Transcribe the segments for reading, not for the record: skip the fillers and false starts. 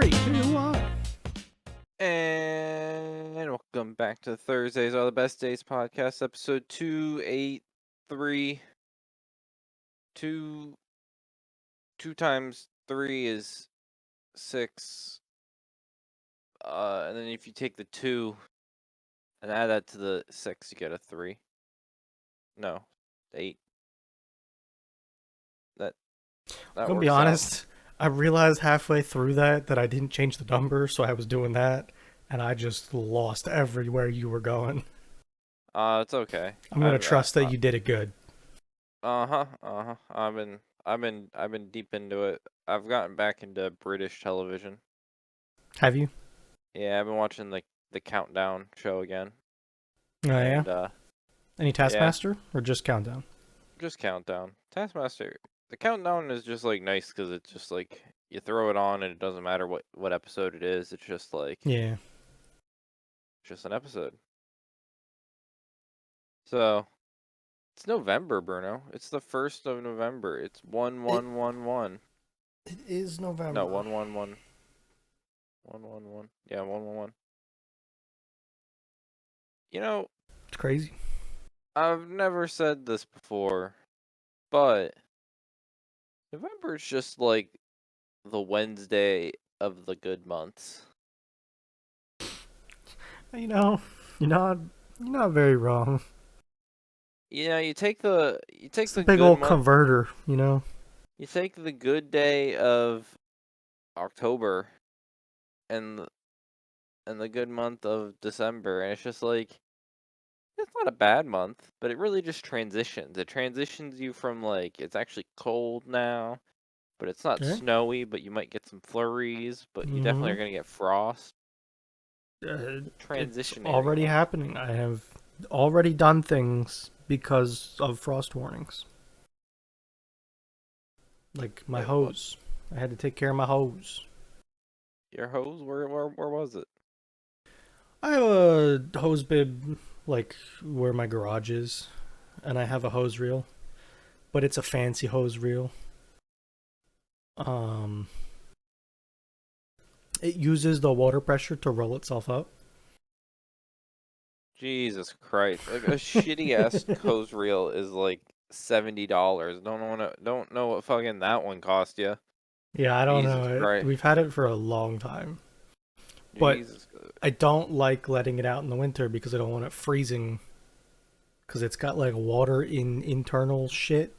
3, 2, 1. And welcome back to Thursdays Are the Best Days podcast, episode 283. Two times 3 is 6. And then if you take the 2 and add that to the 6, you get a 3. No, 8. That I'm gonna works be out. honest. I realized halfway through that I didn't change the number, so I was doing that, and I just lost everywhere you were going. It's okay. I'm gonna trust that you did it good. I've been deep into it. I've gotten back into British television. Have you? Yeah, I've been watching the Countdown show again. Oh yeah. And Any Taskmaster or just Countdown? just Countdown. Taskmaster. The Countdown is just like nice because it's just like you throw it on and it doesn't matter what episode it is. It's just like Yeah. just an episode. So it's November, Bruno. It's the 1st of November. It's 1111. It is November. No, 111. 111. Yeah, 111. You know, It's crazy. I've never said this before, but November is just like the Wednesday of the good months. You're not very wrong. You know, you take the It's a good big old month, converter, you take the good day of October and the good month of December, and it's just like it's not a bad month, but it really just transitions. It transitions you from like it's actually cold now, but it's not Yeah. snowy, but you might get some flurries, but you definitely are Mm-hmm. gonna get frost. It's Transitionary already month. happening. I have already done things because of frost warnings. Like my Wait, hose. I had to take care of my hose. your hose? Where was it? I have a hose bib like where my garage is, and I have a hose reel, but it's a fancy hose reel. Um, it uses the water pressure to roll itself up. Jesus Christ! Like a shitty ass hose reel is like $70. Don't know what fucking that one cost you. Yeah, I don't Jesus know. Christ! We've had it for a long time, but Jesus. I don't like letting it out in the winter because I don't want it freezing. Because it's got like water in internal shit.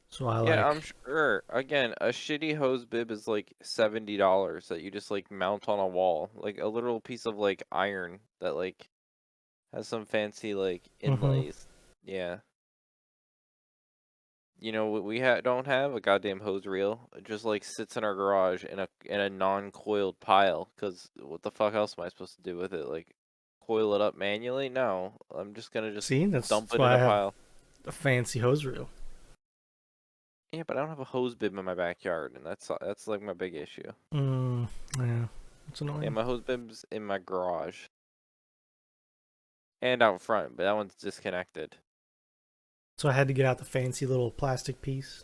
So I Yeah, I'm like. sure. Again, a shitty hose bib is like $70 that you just like mount on a wall, like a literal piece of like iron that like has some fancy like Mm-hmm. inlays. Yeah. You know, we don't have a goddamn hose reel. It just like sits in our garage in a non-coiled pile. Cause what the fuck else am I supposed to do with it? Like, coil it up manually? No, I'm just gonna just See, that's, dump that's it in why I a have pile. a fancy hose reel. Yeah, but I don't have a hose bib in my backyard, and that's like my big issue. Yeah, it's Yeah, annoying. my hose bib's in my garage and out front, but that one's disconnected. So I had to get out the fancy little plastic piece.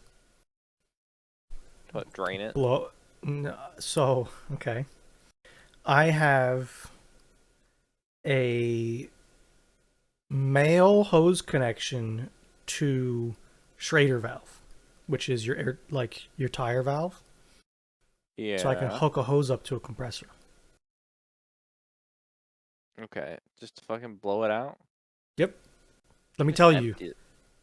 What, drain it? Blow. No, so okay, I have a male hose connection to Schrader valve, which is your air, like your tire valve. So I can Yeah. hook a hose up to a compressor. Okay, just to fucking blow it out. Yep. Let me Just tell you, empty it.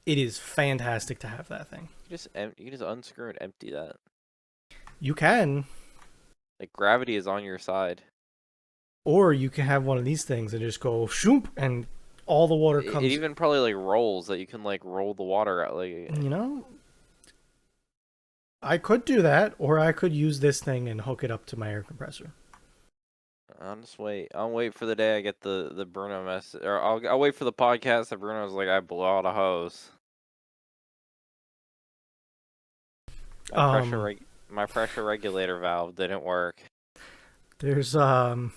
it is fantastic to have that thing. You can just unscrew and empty that. You can, Like gravity is on your side. or you can have one of these things and just go shoop, and all the water It comes. even probably like rolls that you can like roll the water out. Like You know, I could do that, or I could use this thing and hook it up to my air compressor. I'll just wait. I'll wait for the day I get the Bruno message, or I'll wait for the podcast that Bruno's like I blew out a hose. My Um, my pressure regulator valve didn't work. there's been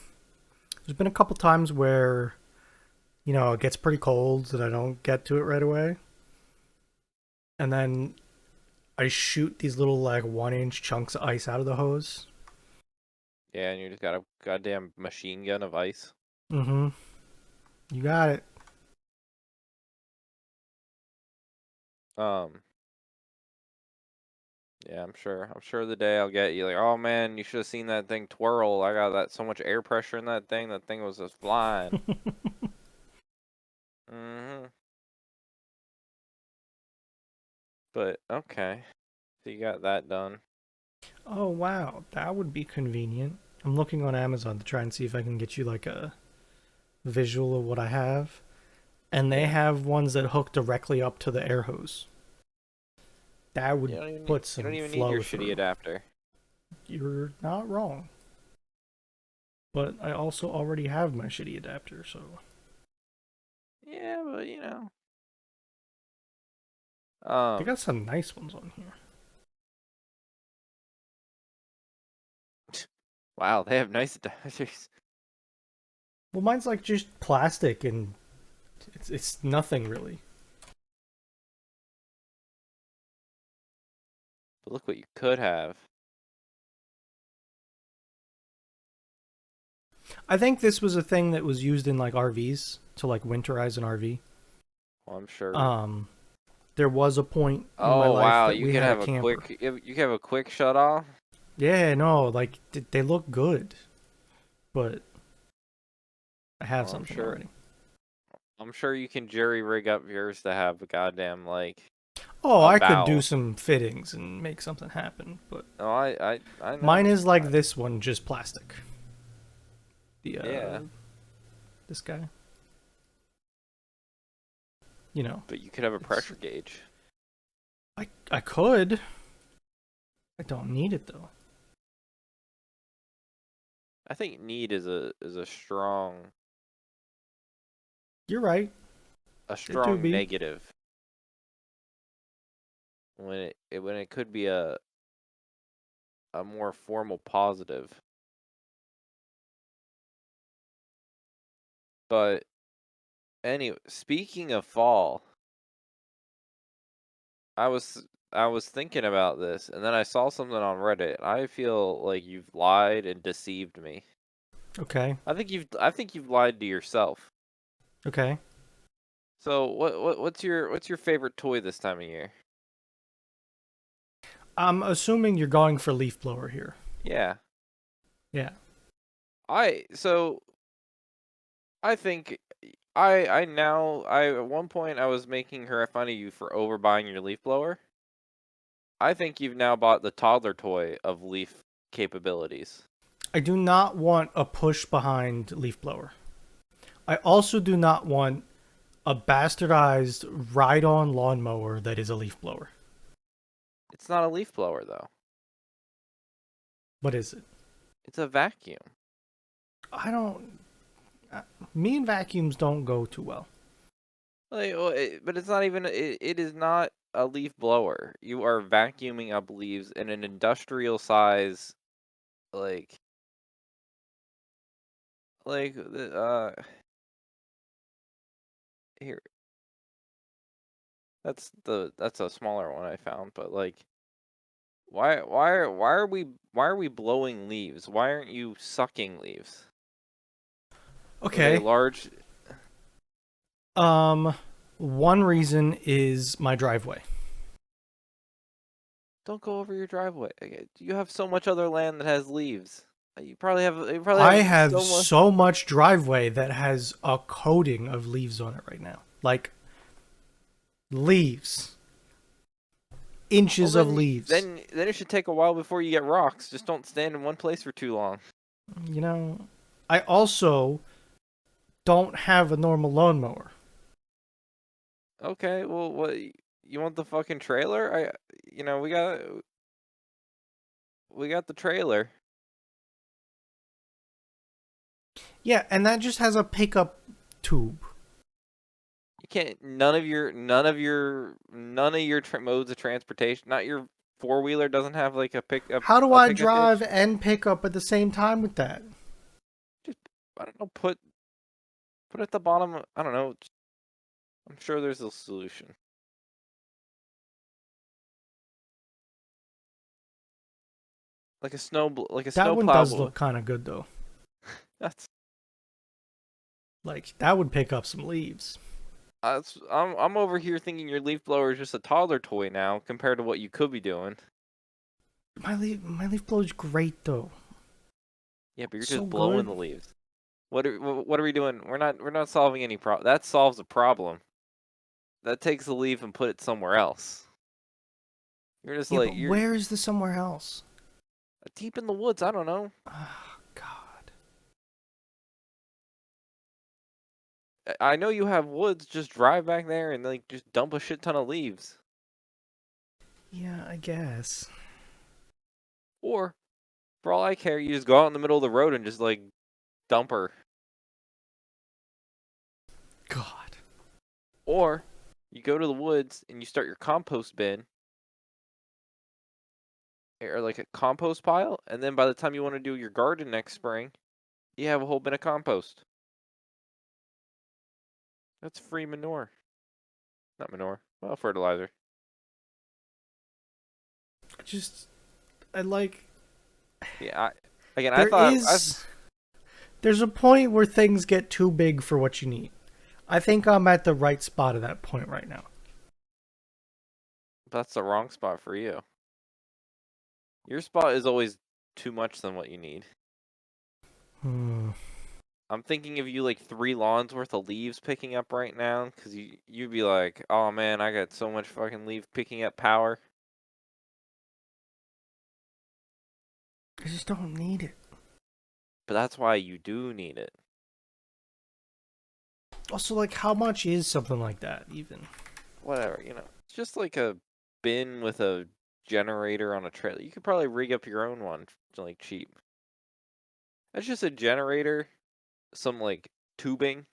a couple times where, it gets pretty cold and I don't get to it right away, and then I shoot these little like 1 inch chunks of ice out of the hose. Yeah, and you just got a goddamn machine gun of ice. Mm-hmm. You got it. Um, yeah, I'm sure. I'm sure the day I'll get you like, oh man, you should have seen that thing twirl. I got that so much air pressure in that thing. That thing was just flying. Mm-hmm. But okay, so you got that done. Oh wow, that would be convenient. I'm looking on Amazon to try and see if I can get you like a visual of what I have. And they Yeah. have ones that hook directly up to the air hose. That would put You don't some even need your flow shitty through. adapter. You're not wrong. But I also already have my shitty adapter, so. Yeah, but you know. They got some nice ones on here. Wow, they have nice adapters. Well, mine's like just plastic and it's nothing really. But look what you could have. I think this was a thing that was used in like RVs to like winterize an RV. Well, I'm sure. There was a point in my Oh life wow, that you we can had a have a camper. quick. You can have a quick shut off. Yeah, no, like they look good, but I have Well, something already. I'm sure you can jury rig up yours to have a goddamn like Oh, a I could do valve. some fittings and make something happen, but Oh, I mine know. is like this one, just plastic. The Yeah, this guy, you know, but you could have a it's pressure gauge. I could. I don't need it though. I think need is a strong You're right. It do be. negative when when it could be a more formal positive. But anyway, speaking of fall, I was thinking about this, and then I saw something on Reddit. I feel like you've lied and deceived me. Okay. I think you've lied to yourself. Okay. So what's your favorite toy this time of year? I'm assuming you're going for leaf blower here. Yeah. Yeah. So I think I at one point I was making her fun of you for overbuying your leaf blower. I think you've now bought the toddler toy of leaf capabilities. I do not want a push behind leaf blower. I also do not want a bastardized ride-on lawnmower that is a leaf blower. It's not a leaf blower though. What is it? It's a vacuum. I don't. Me and vacuums don't go too well. But it's not even. It is not a leaf blower. You are vacuuming up leaves in an industrial size, like like here. That's a smaller one I found, but like, why are we blowing leaves? Why aren't you sucking leaves? Are they Okay. large? Um, one reason is my driveway. Don't go over your driveway. You have so much other land that has leaves. You probably I have have so much. so much driveway that has a coating of leaves on it right now. Like leaves. Well, Inches of leaves. then it should take a while before you get rocks. Just don't stand in one place for too long. You know, I also don't have a normal lawnmower. Okay, well, what you want the fucking trailer? You know, we got the trailer. Yeah, and that just has a pickup tube. You can't. None of your modes of transportation. Not your four wheeler doesn't have like How do a I pickup hitch. drive and pick up at the same time with that? Just I don't know. Put at the bottom. I don't know. I'm sure there's a solution. like a snow That one plow. does look kind of good though. That's Like that would pick up some leaves. I'm over here thinking your leaf blower is just a toddler toy now compared to what you could be doing. My leaf blower's great though. Yeah, but you're So just blowing good. the leaves. What are we doing? We're not solving any problem. That solves a problem. That takes the leaf and put it somewhere else. You're just Yeah, like but you're where is this somewhere else? deep in the woods. I don't know. Oh, God. I know you have woods. Just drive back there and like just dump a shit ton of leaves. Yeah, I guess. Or for all I care, you just go out in the middle of the road and just like dump her. God. Or you go to the woods and you start your compost bin or like a compost pile, and then by the time you want to do your garden next spring, you have a whole bin of compost. That's free manure. Not manure. Well, fertilizer. Just, I like. Yeah, again, I There thought is. There's a point where things get too big for what you need. I think I'm at the right spot at that point right now. that's the wrong spot for you. Your spot is always too much than what you need. Hmm. I'm thinking of you like 3 lawns worth of leaves picking up right now, because you'd be like, oh man, I got so much fucking leaf picking up power. I just don't need it. But that's why you do need it. Also, like, how much is something like that, even? Whatever, it's just like a bin with a generator on a trailer. You could probably rig up your own one for like cheap. That's just a generator, some like tubing,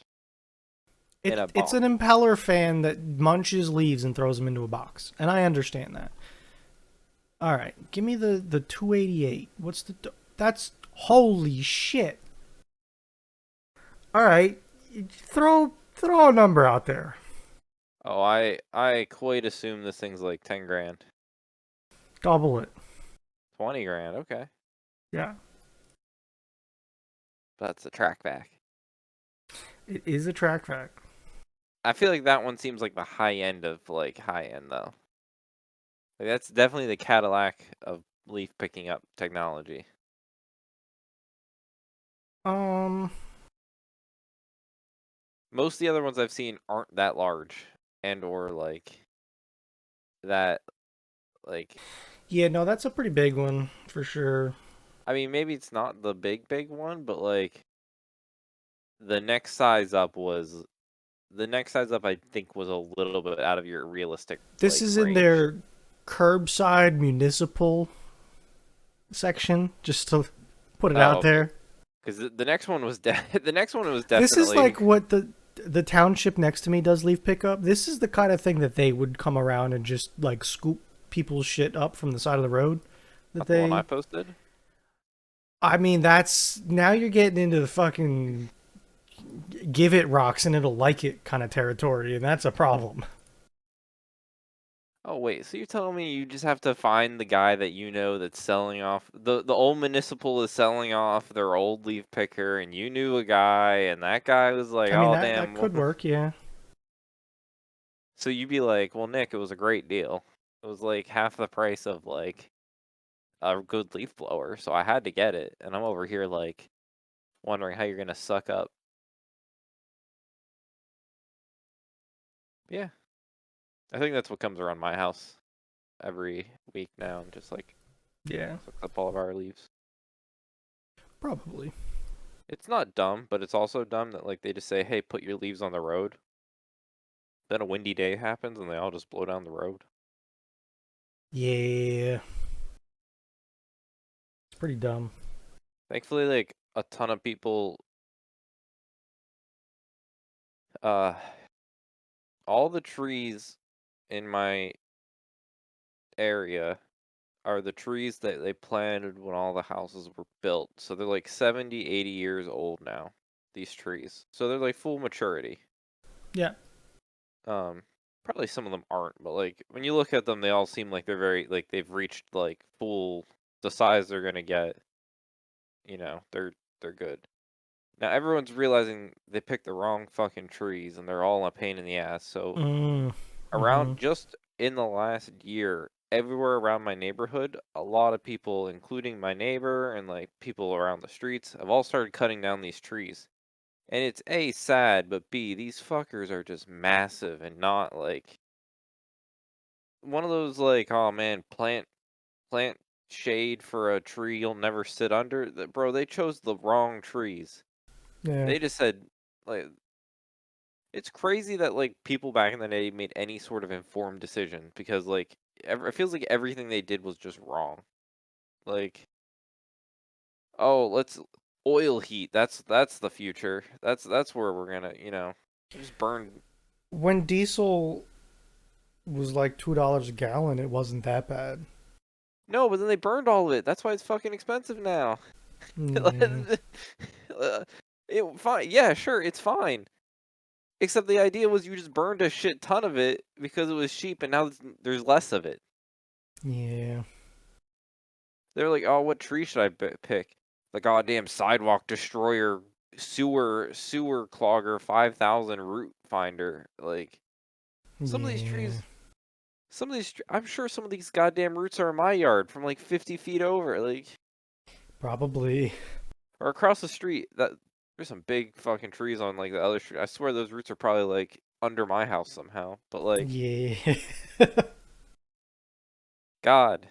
and a It's box. an impeller fan that munches leaves and throws them into a box, and I understand that. All right, give me the 288. What's the? That's holy shit. All right, throw a number out there. Oh, I quite assume this thing's like 10 grand. Double it. 20 grand, okay. Yeah, That's a track back. it is a track pack. I feel like that one seems like the high end of like high end though. Like that's definitely the Cadillac of leaf picking up technology. Um, Most of the other ones I've seen aren't that large and or like that like yeah, no, that's a pretty big one for sure. I mean maybe it's not the big one, but like the next size up was the next size up I think was a little bit out of your realistic This like is in range. their curbside municipal section, just to put it Oh, out okay. there. Because the next one was the next one was This is definitely like what the township next to me does leaf pickup. This is the kind of thing that they would come around and just like scoop people's shit up from the side of the road. That not the one I they, posted. I mean, that's now you're getting into the fucking give it rocks and it'll like it kind of territory, and that's a problem. Oh wait, so you're telling me you just have to find the guy that you know that's selling off the old municipal is selling off their old leaf picker, and you knew a guy, and that guy was like, I mean, "Oh that damn." could work, yeah. So you'd be like, "Well, Nick, it was a great deal. It was like half the price of like a good leaf blower, so I had to get it." And I'm over here like wondering how you're gonna suck up. Yeah, I think that's what comes around my house every week now. I'm just like Yeah, sucks up all of our leaves. probably. It's not dumb, but it's also dumb that like they just say, "Hey, put your leaves on the road." Then a windy day happens and they all just blow down the road. Yeah, it's pretty dumb. Thankfully, like a ton of people, uh, all the trees in my area are the trees that they planted when all the houses were built. So they're like 70, 80 years old now, these trees. So they're like full maturity. Yeah, Um, Probably some of them aren't, but like when you look at them, they all seem like they're very like they've reached like full the size they're gonna get, they're good. Now everyone's realizing they picked the wrong fucking trees and they're all a pain in the ass. So Mm-hmm. around just in the last year, everywhere around my neighborhood, a lot of people, including my neighbor and like people around the streets, have all started cutting down these trees. And it's A, sad, but B, these fuckers are just massive and not like one of those like, oh man, plant shade for a tree you'll never sit under. Bro, they chose the wrong trees. Yeah. They just said like it's crazy that like people back in the day made any sort of informed decision because like it feels like everything they did was just wrong. Like, oh, let's oil heat. That's the future. That's where we're gonna, just burn. When diesel was like $2 a gallon, it wasn't that bad. No, but then they burned all of it. That's why it's fucking expensive now. Yeah. Fine. Yeah, sure, it's fine. Except the idea was you just burned a shit ton of it because it was cheap, and now there's less of it. Yeah. They're like, oh, what tree should I pick? The goddamn sidewalk destroyer, sewer clogger, 5,000 root finder. Like some of these Yeah. trees, I'm sure some of these goddamn roots are in my yard from like 50 feet over, like Probably. or across the street. There's some big fucking trees on like the other street. I swear those roots are probably like under my house somehow. But like, Yeah. God.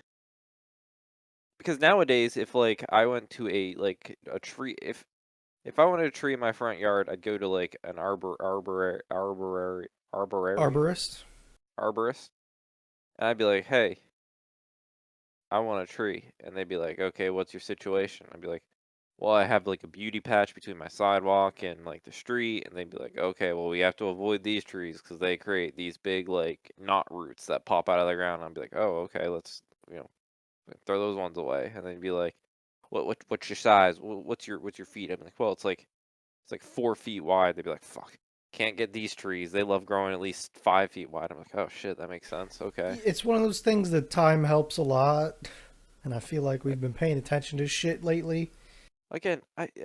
Because nowadays, if like I went to a tree, if I wanted a tree in my front yard, I'd go to like an arborarium, Arborist. arborist, and I'd be like, "Hey, I want a tree," and they'd be like, "Okay, what's your situation?" I'd be like, "Well, I have like a beauty patch between my sidewalk and like the street," and they'd be like, "Okay, well, we have to avoid these trees because they create these big like knot roots that pop out of the ground." I'd be like, "Oh, okay, let's you know throw those ones away," and they'd be like, what's your size? What's your feet?" I'm like, "Well, it's like 4 feet wide." They'd be like, "Fuck, can't get these trees. They love growing at least 5 feet wide." I'm like, "Oh shit, that makes sense. Okay." It's one of those things that time helps a lot, and I feel like we've been paying attention to shit lately. Again,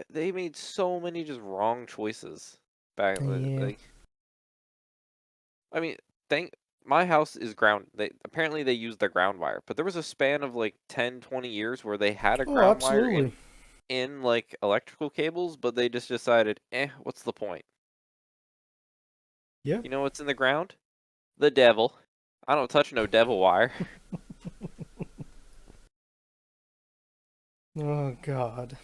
they made so many just wrong choices back. Yeah. Like, I mean, thank my house is ground. They used the ground wire, but there was a span of like 10, 20 years where they had a Oh, ground wire absolutely. in like electrical cables, but they just decided, what's the point? Yeah. You know what's in the ground? The devil. I don't touch no devil wire. Oh God.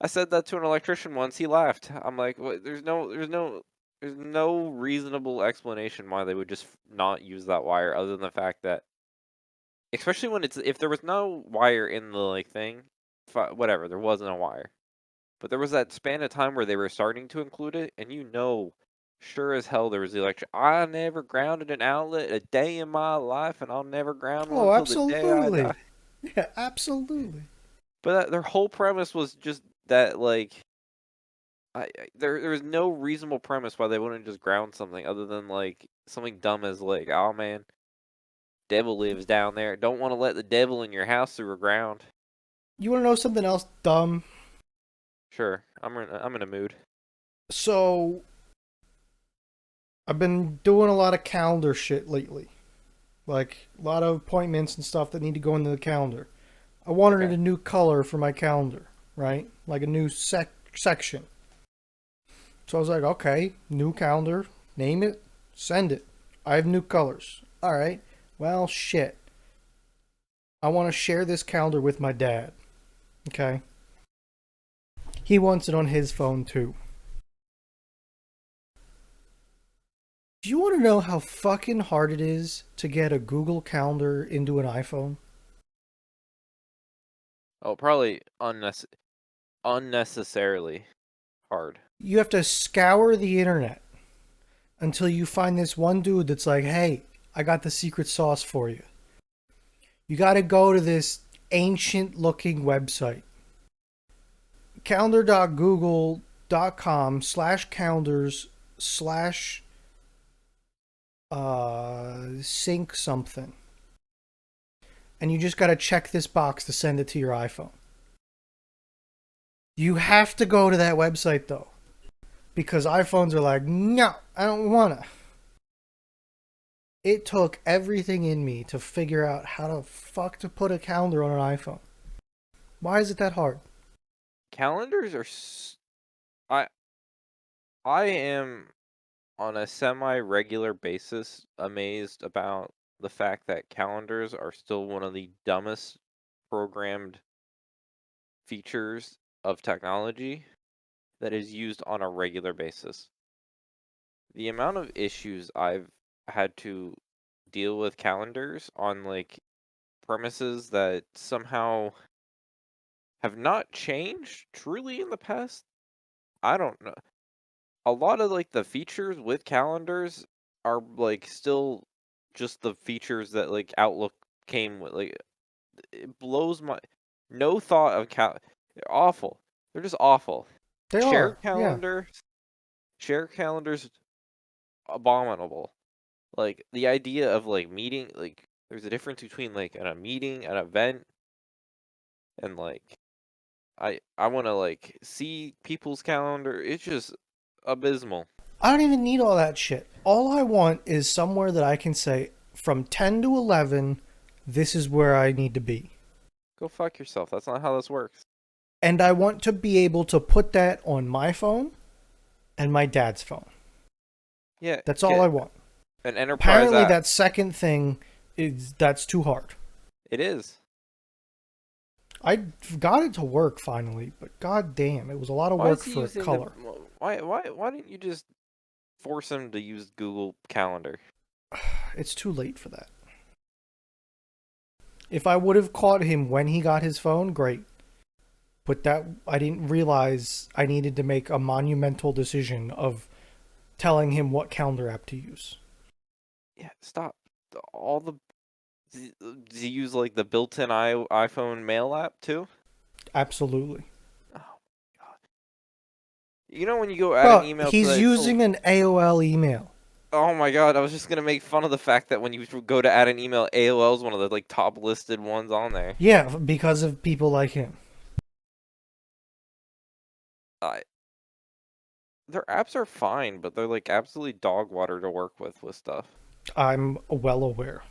I said that to an electrician once. He laughed. I'm like, what? There's no reasonable explanation why they would just not use that wire, other than the fact that, especially when if there was no wire in the like thing, whatever, there wasn't a wire. But there was that span of time where they were starting to include it, and sure as hell there was the electric. I never grounded an outlet a day in my life, and I'll never ground one Oh, till the day I die. absolutely. Yeah, absolutely. But their whole premise was just that, like, there was no reasonable premise why they wouldn't just ground something other than like something dumb as like, oh man, devil lives down there. Don't want to let the devil in your house through a ground. You want to know something else dumb? Sure, I'm in a mood. So, I've been doing a lot of calendar shit lately. Like, a lot of appointments and stuff that need to go into the calendar. I wanted Okay. a new color for my calendar, right? Like a new section. So I was like, okay, new calendar, name it, send it. I have new colors. All right. Well, shit. I want to share this calendar with my dad. Okay. He wants it on his phone too. Do you want to know how fucking hard it is to get a Google Calendar into an iPhone? Oh, probably unnecessarily hard. You have to scour the internet until you find this one dude that's like, hey, I got the secret sauce for you. You got to go to this ancient looking website, calendar.google.com/calendars slash sync something. and you just got to check this box to send it to your iPhone. You have to go to that website though, because iPhones are like, no, I don't wanna. It took everything in me to figure out how the fuck to put a calendar on an iPhone. Why is it that hard? Calendars are. I am on a semi-regular basis amazed about the fact that calendars are still one of the dumbest programmed features of technology that is used on a regular basis. The amount of issues I've had to deal with calendars on like premises that somehow have not changed truly in the past, I don't know. A lot of like the features with calendars are like still just the features that like Outlook came with. Like it blows my no thought of they're awful. They're just awful. They Share are, yeah. calendar, share calendars abominable. Like the idea of like meeting, like there's a difference between like a meeting, an event, and like I want to like see people's calendar. It's just abysmal. I don't even need all that shit. All I want is somewhere that I can say from 10 to 11, this is where I need to be. Go fuck yourself. That's not how this works. And I want to be able to put that on my phone and my dad's phone. Yeah, That's all I get want. an enterprise Apparently, app. that second thing that's too hard. It is. I got it to work finally, but god damn, it was a lot of Why work is he for using the? color. Why didn't you just force him to use Google Calendar? It's too late for that. If I would have caught him when he got his phone, great. But that I didn't realize I needed to make a monumental decision of telling him what calendar app to use. Yeah, stop. All the do you use like the built-in iPhone mail app too? Absolutely. Oh god. You know when you go add an Bro, email to he's that, it's so. using an AOL email. Oh my god, I was just gonna make fun of the fact that when you go to add an email, AOL is one of the like top listed ones on there. Yeah, because of people like him. I Their apps are fine, but they're like absolutely dog water to work with stuff. I'm well aware.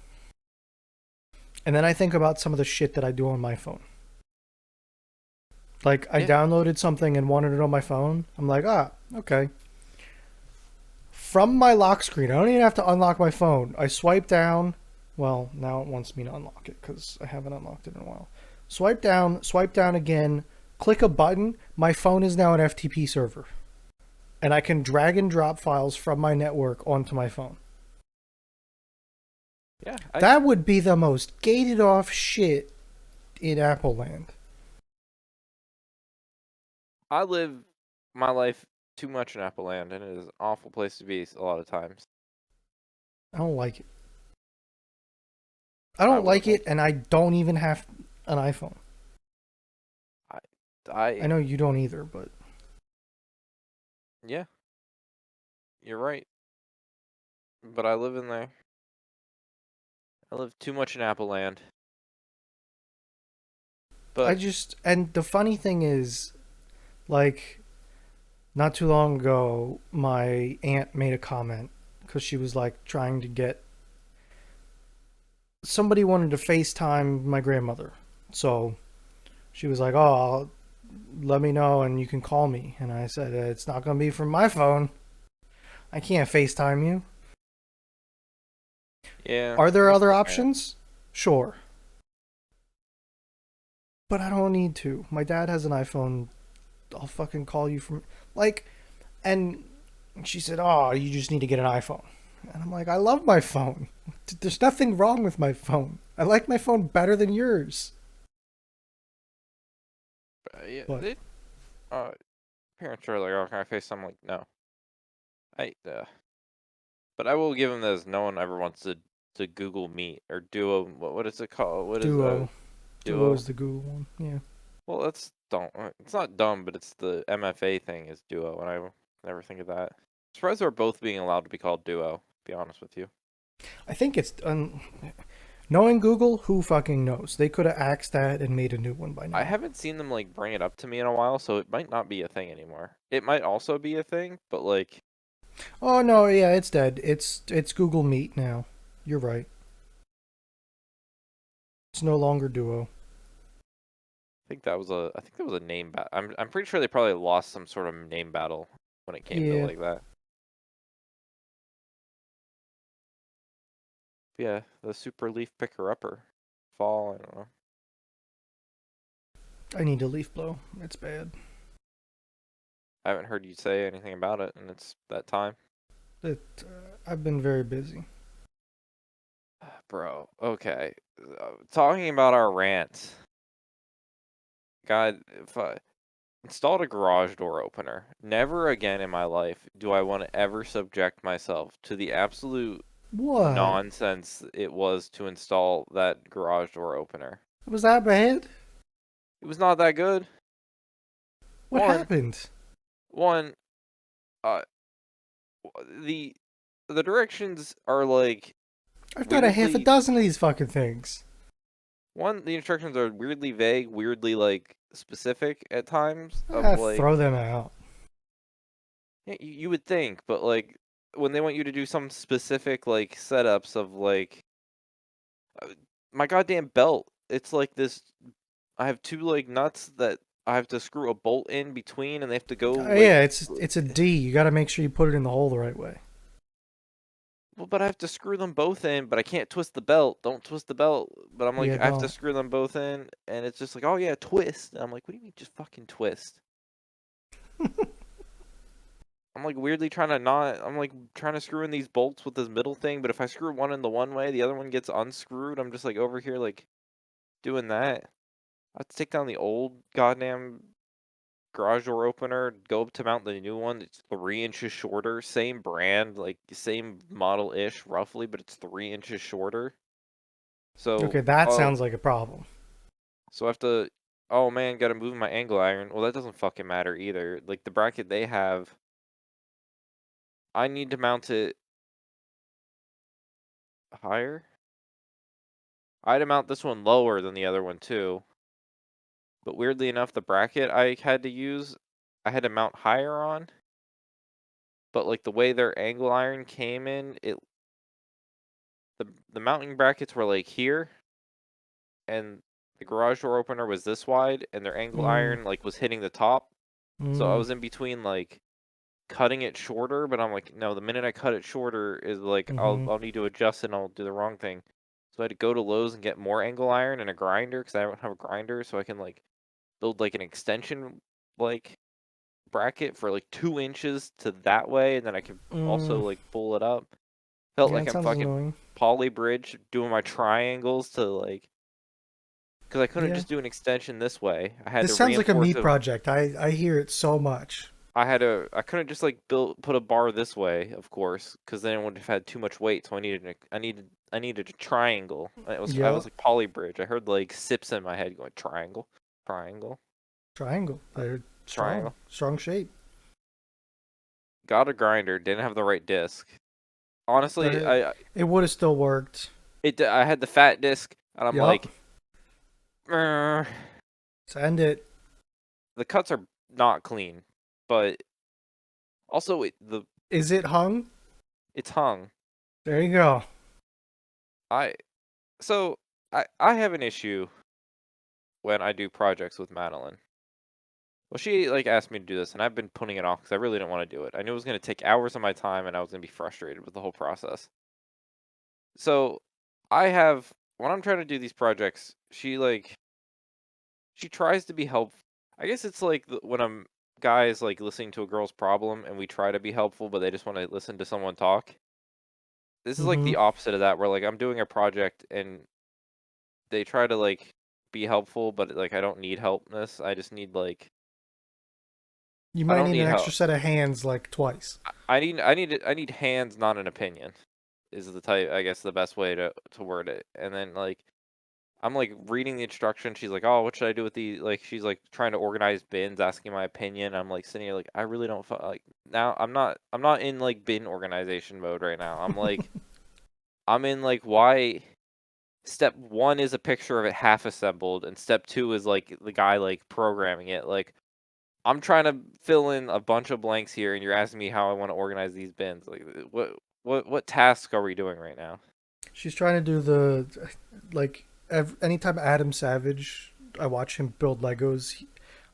And then I think about some of the shit that I do on my phone. Like, I Yeah. downloaded something and wanted it on my phone. I'm like, okay. From my lock screen, I don't even have to unlock my phone. I swipe down. Well, now it wants me to unlock it because I haven't unlocked it in a while. Swipe down again, click a button. My phone is now an FTP server. And I can drag and drop files from my network onto my phone. Yeah, That would be the most gated off shit in Apple land. I live my life too much in Apple Land, and it is an awful place to be a lot of times. I don't like it. I I don't wouldn't like like it, and I don't even have an iPhone. I I know you don't either, but yeah, you're right. But I live in there. I live too much in Apple Land. But and the funny thing is, like, not too long ago, my aunt made a comment because she was like trying to get somebody wanted to FaceTime my grandmother. So she was like, "Oh, let me know and you can call me." And I said, "It's not going to be from my phone. I can't FaceTime you." yeah, Are there I other understand. options? Sure. But I don't need to. My dad has an iPhone. I'll fucking call you from like and she said, "Oh, you just need to get an iPhone." And I'm like, "I love my phone. There's nothing wrong with my phone. I like my phone better than yours." Yeah, But uh, parents are like, "Oh, can I FaceTime?" I'm like, no. I But I will give them this. No one ever wants to Google Meet or Duo. What is it called? What is Duo. Duo Duo? is the Google one. Yeah. Well, that's dumb. It's not dumb, but it's the MFA thing is Duo, and I will never think of that. Surprised they're both being allowed to be called Duo. To be honest with you. I think it's Knowing Google, who fucking knows? They could have axed that and made a new one by I now. haven't seen them like bring it up to me in a while, so it might not be a thing anymore. It might also be a thing, but like Oh no, yeah, it's dead. It's Google Meet now. You're right. It's no longer Duo. I think that was a name battle. I'm pretty sure they probably lost some sort of name battle when it came to Yeah, like that. But yeah, the super leaf picker upper. Fall, I don't know. I need to leaf blow. It's bad. I haven't heard you say anything about it, and it's that time. I've been very busy. Bro, okay. Talking about our rants. God, if I installed a garage door opener, never again in my life do I want to ever subject myself to the absolute What? nonsense it was to install that garage door opener. Was that bad? It was not that good. What One, happened? one, uh, the the directions are like I've done a half a weirdly dozen of these fucking things. the instructions are weirdly vague, weirdly like specific at times of Ah, like throw them out. yeah, you would think, but like when they want you to do some specific like setups of like uh, my goddamn belt, it's like this. I have two like nuts that I have to screw a bolt in between, and they have to go like Yeah, it's a D. You got to make sure you put it in the hole the right way. well, but I have to screw them both in, but I can't twist the belt. Don't twist the belt. But I'm like, Yeah, I have to don't. screw them both in, and it's just like, oh yeah, twist. And I'm like, what do you mean, just fucking twist? I'm like weirdly trying to not. I'm like trying to screw in these bolts with this middle thing, but if I screw one in the one way, the other one gets unscrewed. I'm just like over here like doing that. I have to take down the old goddamn garage door opener, go up to mount the new one. It's 3 inches shorter, same brand, like same model ish roughly, but it's 3 inches shorter. So, Okay, that oh, sounds like a problem. so I have to. Oh man, gotta move my angle iron. Well, that doesn't fucking matter either. Like the bracket they have, I need to mount it higher. I had to mount this one lower than the other one too. But weirdly enough, the bracket I had to use, I had to mount higher on. But like the way their angle iron came in, the mounting brackets were like here, and the garage door opener was this wide, and their angle Mm, iron like was hitting the top. So I mm, was in between like cutting it shorter, but I'm like, no, the minute I cut it shorter is like mm-hmm, I'll need to adjust and I'll do the wrong thing. So I had to go to Lowe's and get more angle iron and a grinder because I don't have a grinder, so I can like build like an extension like bracket for like 2 inches to that way, and then I can also mm. like pull it up. Felt Yeah, like it I'm sounds fucking annoying. poly bridge doing my triangles to like because I couldn't Yeah, just do an extension this way. I had this to sounds like a reinforce me it. project. I hear it so much. I couldn't just like put a bar this way, of course, because then it would have had too much weight. So I needed a triangle. I Yeah, was like poly bridge. I heard like sips in my head going triangle, triangle, triangle. They're strong, triangle. strong shape. Got a grinder. Didn't have the right disc. Honestly, But it would have still worked. I had the fat disc, and I'm Yup. like, "Meh." Send it. The cuts are not clean, but also Is it hung? it's hung. There you go. I so I have an issue when I do projects with Madeline. Well, she like asked me to do this, and I've been putting it off because I really didn't want to do it. I knew it was going to take hours of my time, and I was going to be frustrated with the whole process. So I have when I'm trying to do these projects, she tries to be helpful. I guess it's like when I'm guys like listening to a girl's problem, and we try to be helpful, but they just want to listen to someone talk. This is like Mm-hmm. the opposite of that, where like I'm doing a project and they try to like be helpful, but like I don't need helpness. I just need like You I might don't need need an help. extra set of hands like twice. I need hands, not an opinion. Is the type I guess the best way to word it. And then like I'm like reading the instructions. She's like, "Oh, what should I do with the like?" She's like trying to organize bins, asking my opinion. I'm like sitting here like I really don't like now. I'm not in like bin organization mode right now. I'm like I'm in like why step one is a picture of it half assembled, and step two is like the guy like programming it. Like I'm trying to fill in a bunch of blanks here, and you're asking me how I want to organize these bins. Like what task are we doing right now? She's trying to do the like anytime Adam Savage, I watch him build Legos.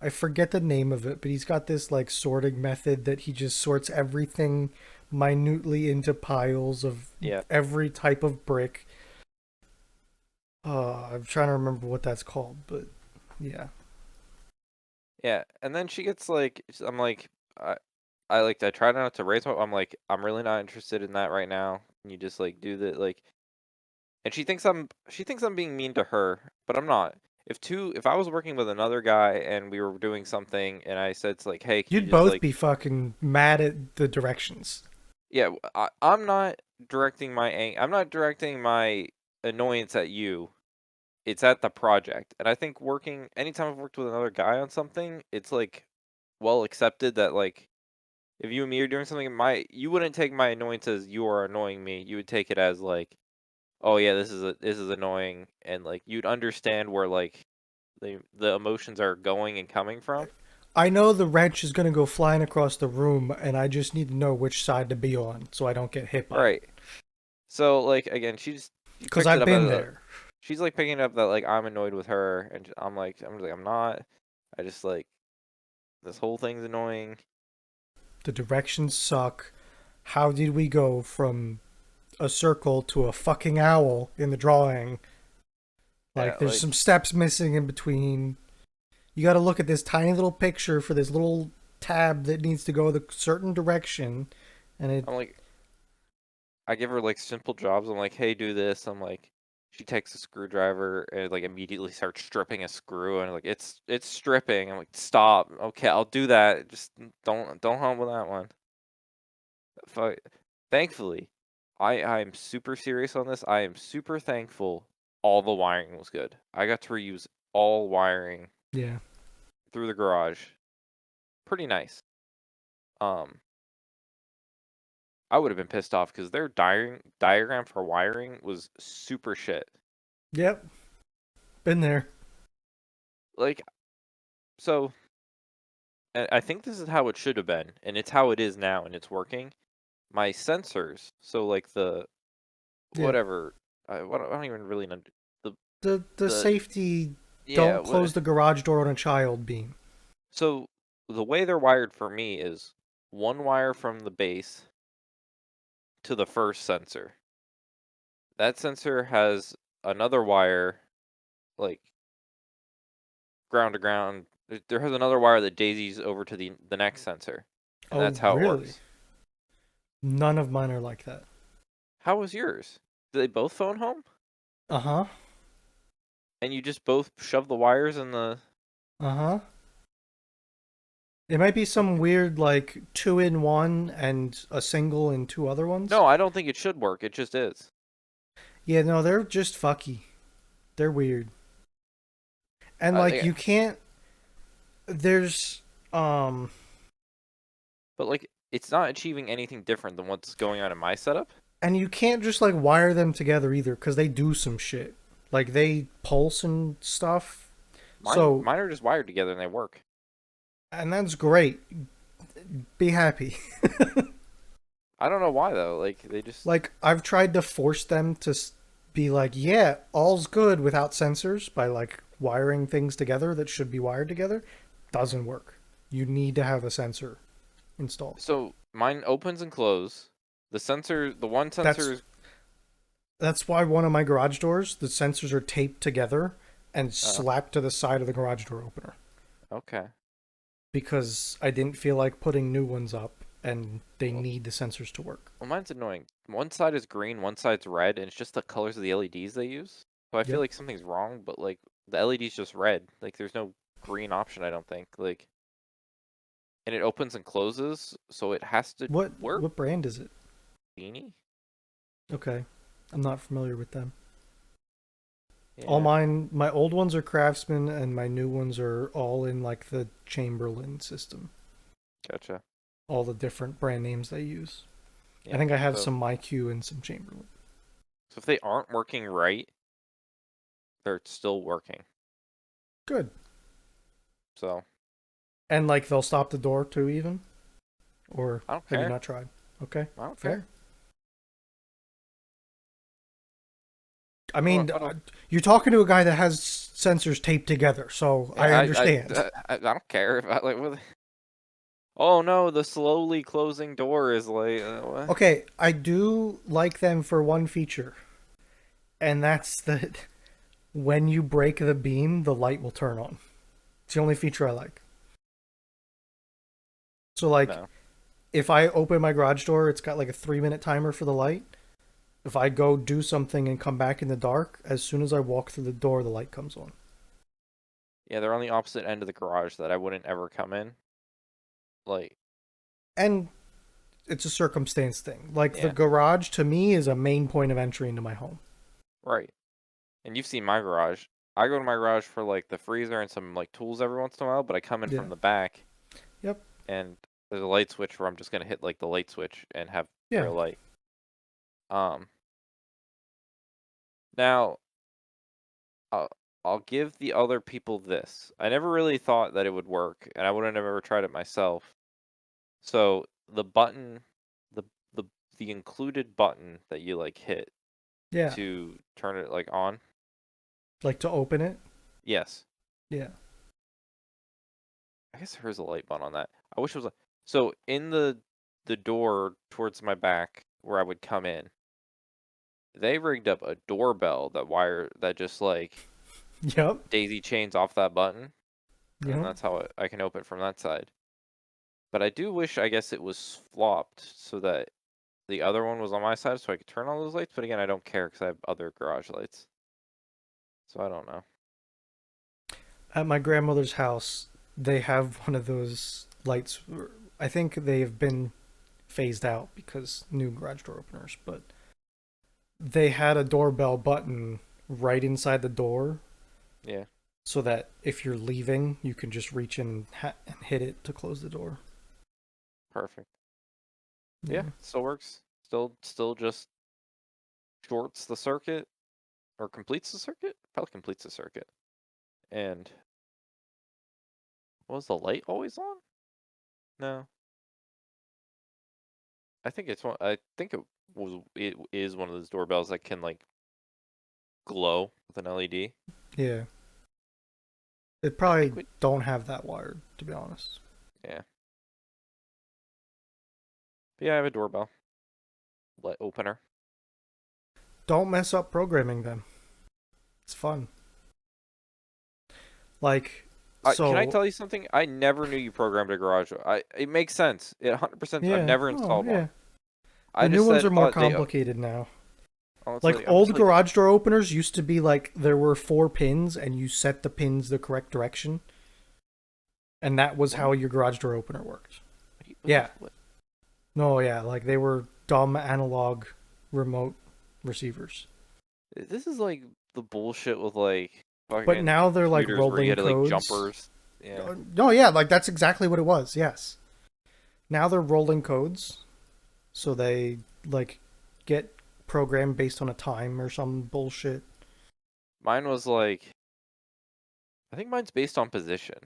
I forget the name of it, but he's got this like sorting method that he just sorts everything minutely into piles of Yeah. every type of brick. I'm trying to remember what that's called, but yeah. Yeah, and then she gets like, I'm like, I try not to raise my. I'm like, I'm really not interested in that right now. Can you just like do the like, and she thinks I'm being mean to her, but I'm not. If I was working with another guy and we were doing something, and I said it's like, hey, can you You'd just both like, be fucking mad at the directions. yeah, I'm not directing I'm not directing my annoyance at you. It's at the project, and I think working anytime I've worked with another guy on something, it's like well accepted that like if you and me are doing something, my you wouldn't take my annoyance as you are annoying me. You would take it as like, oh yeah, this is annoying, and like you'd understand where like the emotions are going and coming from. I know the wrench is gonna go flying across the room, and I just need to know which side to be on so I don't get hit by it. Right. So like again, she Because picked it I've up been as there. she's like picking it up that like I'm annoyed with her, and I'm not. I just like this whole thing's annoying. The directions suck. How did we go from a circle to a fucking owl in the drawing? Yeah, Like, there's like some steps missing in between. You got to look at this tiny little picture for this little tab that needs to go the certain direction, and it. I'm like I give her like simple jobs. I'm like, hey, do this. I'm like, she takes a screwdriver and like immediately starts stripping a screw, and like it's stripping. I'm like, stop. Okay, I'll do that. Just don't humble that one. Fu- Thankfully, I'm super serious on this. I am super thankful. All the wiring was good. I got to reuse all wiring Yeah. through the garage. Pretty nice. Um, I would have been pissed off because their diagram for wiring was super shit. Yep. Been there. Like so I think this is how it should have been, and it's how it is now, and it's working. My sensors, so like the Yeah. whatever, I don't even really know the The the safety. yeah. Don't close the garage door on a child beam. So the way they're wired for me is one wire from the base to the first sensor. That sensor has another wire, like ground to ground. There has another wire that daisies over to the next sensor, and Oh, that's how it really? works. None of mine are like that. How was yours? Did they both phone home? Uh huh. And you just both shove the wires in the Uh huh. It might be some okay. weird like two in one and a single in two other ones. No, I don't think it should work. It just is. Yeah, no, they're just fucky. They're weird. And like Yeah, you can't there's um but like it's not achieving anything different than what's going on in my setup. and you can't just like wire them together either cuz they do some shit. Like they pulse and stuff. So, Mine are just wired together and they work. and that's great. Be happy. I don't know why though. Like they just Like I've tried to force them to be like, "Yeah, all's good without sensors" by like wiring things together that should be wired together. Doesn't work. You need to have a sensor installed. so mine opens and close. The one sensor That's is that's why one of my garage doors, the sensors are taped together and uh slapped to the side of the garage door opener okay. because I didn't feel like putting new ones up and they Well, need the sensors to work. well, mine's annoying. One side is green, one side's red, and it's just the colors of the LEDs they use. So I feel Yep. like something's wrong, but like the LED's just red. Like there's no green option, I don't think. Like and it opens and closes, so it has to work. What brand is it? Beanie? Okay. I'm not familiar with them. All Yeah, mine, my old ones are Craftsman, and my new ones are all in like the Chamberlain system. gotcha. All the different brand names they use. I Yeah. think I have So some MyQ and some Chamberlain. so if they aren't working right, they're still working. Good. So And like they'll stop the door too, even? Or I don't have you care. not tried? Okay, I don't care. fair. I I don't. mean, I don't. you're talking to a guy that has sensors taped together, so I Yeah, understand. I don't care if I like. Oh no, the slowly closing door is like. What? Okay, I do like them for one feature, and that's that when you break the beam, the light will turn on. It's the only feature I like. So, like, No. if I open my garage door, it's got like a 3 minute timer for the light. If I go do something and come back in the dark, as soon as I walk through the door, the light comes on. Yeah, they're on the opposite end of the garage that I wouldn't ever come in. Like, And it's a circumstance thing. Like, the yeah, garage to me is a main point of entry into my home. right. And you've seen my garage. I go to my garage for like the freezer and some like tools every once in a while, but I come in Yeah. from the back Yep. and there's a light switch where I'm just gonna hit like the light switch and have Yeah. real light. Um, now I'll I'll give the other people this. I never really thought that it would work, and I wouldn't have ever tried it myself. So the button, the the the included button that you like hit Yeah. to turn it like on. Like to open it. Yes, Yeah. I guess there is a light button on that. I wish it was a so in the door towards my back where I would come in. They rigged up a doorbell that just like Yep. daisy chains off that button, and Yep. that's how I can open from that side. But I do wish, I guess, it was flopped so that the other one was on my side so I could turn all those lights. But again, I don't care because I have other garage lights. So I don't know. At my grandmother's house, they have one of those lights. I think they have been phased out because new garage door openers, but they had a doorbell button right inside the door Yeah, so that if you're leaving, you can just reach in and hit it to close the door. perfect. Yeah, Yeah. still works. Still just shorts the circuit or completes the circuit? Probably completes the circuit. And was the light always on? No. I think it's one I think it is one of those doorbells that can like glow with an LED. Yeah. It I probably think we don't have that wired, to be honest. yeah. But yeah, I have a doorbell. Light opener. Don't mess up programming them. It's fun. Like, Can I so, tell you something? I never knew you programmed a garage. It makes sense. It 100%. I've yeah. never Oh, installed one. yeah. I The new just ones said are more thought they complicated now. Like honestly. I'm just old like garage door openers used to be like there were 4 pins and you set the pins the correct direction, and that was what? how your garage door opener worked. What the Yeah. what? No, yeah, like they were dumb analog remote receivers. This is like the bullshit with like But fucking now they're like computers where you rolling had like codes. jumpers. Yeah. No, yeah, like that's exactly what it was. Yes. Now they're rolling codes, so they like get programmed based on a time or some bullshit. Mine was like I think mine's based on position.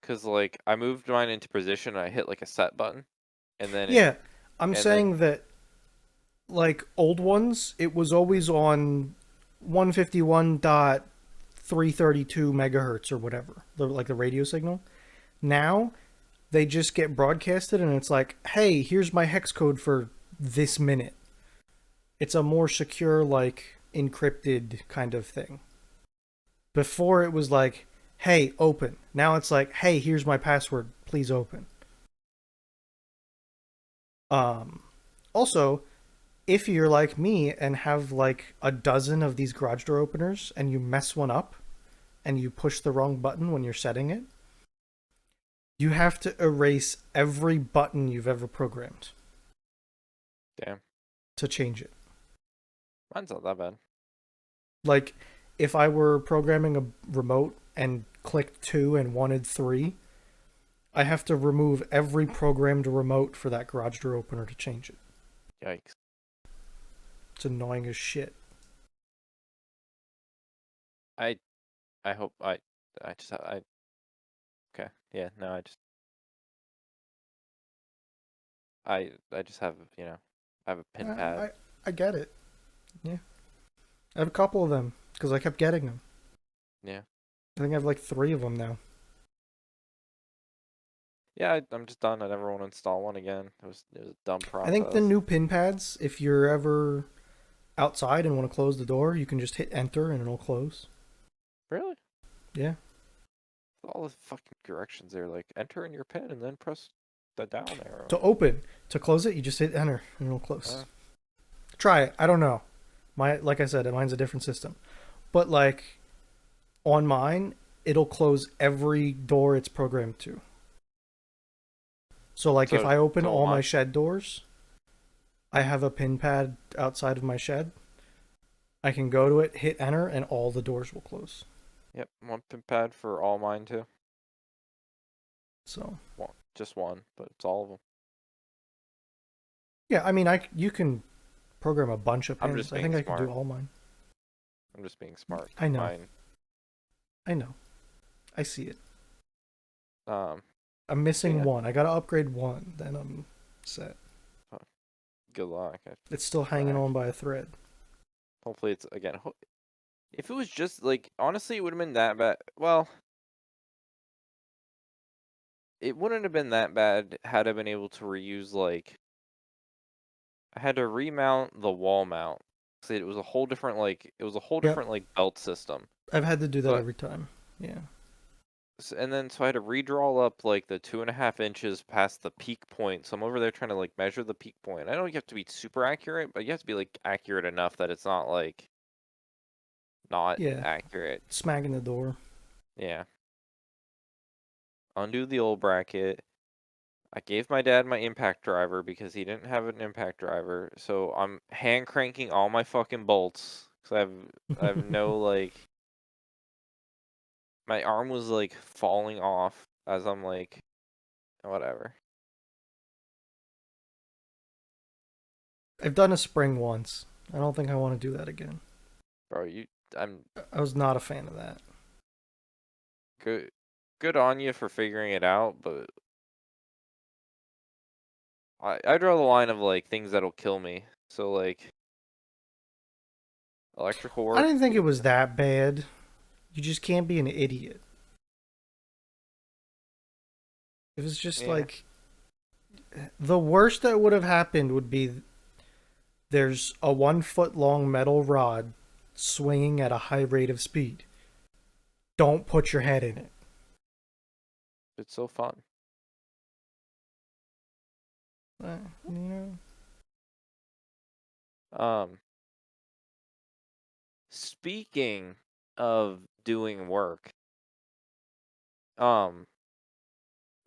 Cause like I moved mine into position and I hit like a set button, and then it Yeah, I'm and then saying that like old ones, it was always on 151.332 megahertz or whatever, like the radio signal. Now they just get broadcasted and it's like, hey, here's my hex code for this minute. It's a more secure, like encrypted kind of thing. Before it was like, hey, open. Now it's like, hey, here's my password. Please open. Um, Also, if you're like me and have like a dozen of these garage door openers and you mess one up and you push the wrong button when you're setting it, you have to erase every button you've ever programmed damn, to change it. mine's not that bad. Like, if I were programming a remote and clicked 2 and wanted 3, I have to remove every programmed remote for that garage door opener to change it. Yikes. It's annoying as shit. I I hope I just I okay. Yeah, no, I just have, I have a pin pad. I get it. Yeah, I have a couple of them because I kept getting them. Yeah. I think I have like 3 of them now. Yeah, I'm just done. I never want to install one again. It was a dumb I think the process. new pin pads, if you're ever outside and want to close the door, you can just hit enter and it'll close. Really? Yeah. All the fucking directions there, like enter in your pin and then press the down arrow. To open, to close it, you just hit enter and it'll Uh, close. Try it. I don't know. Like I said, mine's a different system. But like on mine, it'll close every door it's programmed to. So like if so I open so all my mine. shed doors, I have a pin pad outside of my shed. I can go to it, hit enter, and all the doors will close. Yep, one pin pad for all mine too. So Just one, but it's all of them. yeah, I mean, you can program a bunch of I'm just pins. I being think I could do smart. all mine. I'm just being smart. I know. Mine. I know. I see it. Um. I'm But missing yeah. one. I gotta upgrade one, then I'm set. Good luck. It's still hanging Crack. on by a thread. Hopefully it's again. If it was just like honestly, it would have been that bad. Well, it wouldn't have been that bad had I been able to reuse like I had to remount the wall mount. So it was a whole different Yep. like belt system. I've had to do that So every time. Yeah. and then so I had to redraw up like the 2.5 inches past the peak point. So I'm over there trying to like measure the peak point. I know you have to be super accurate, but you have to be like accurate enough that it's not like not Yeah. accurate. Smacking the door. Yeah. Undo the old bracket. I gave my dad my impact driver because he didn't have an impact driver. So I'm hand cranking all my fucking bolts because I have no like my arm was like falling off as I'm like whatever. I've done a spring once. I don't think I want to do that again. Bro, I'm I was not a fan of that. good on you for figuring it out, but I draw the line of like things that'll kill me. So like electrical I work. didn't think it was that bad. You just can't be an idiot. It was just Yeah. like the worst that would have happened would be there's a 1 foot long metal rod swinging at a high rate of speed. Don't put your head in it. It's so fun. You know? Um Speaking of doing work, um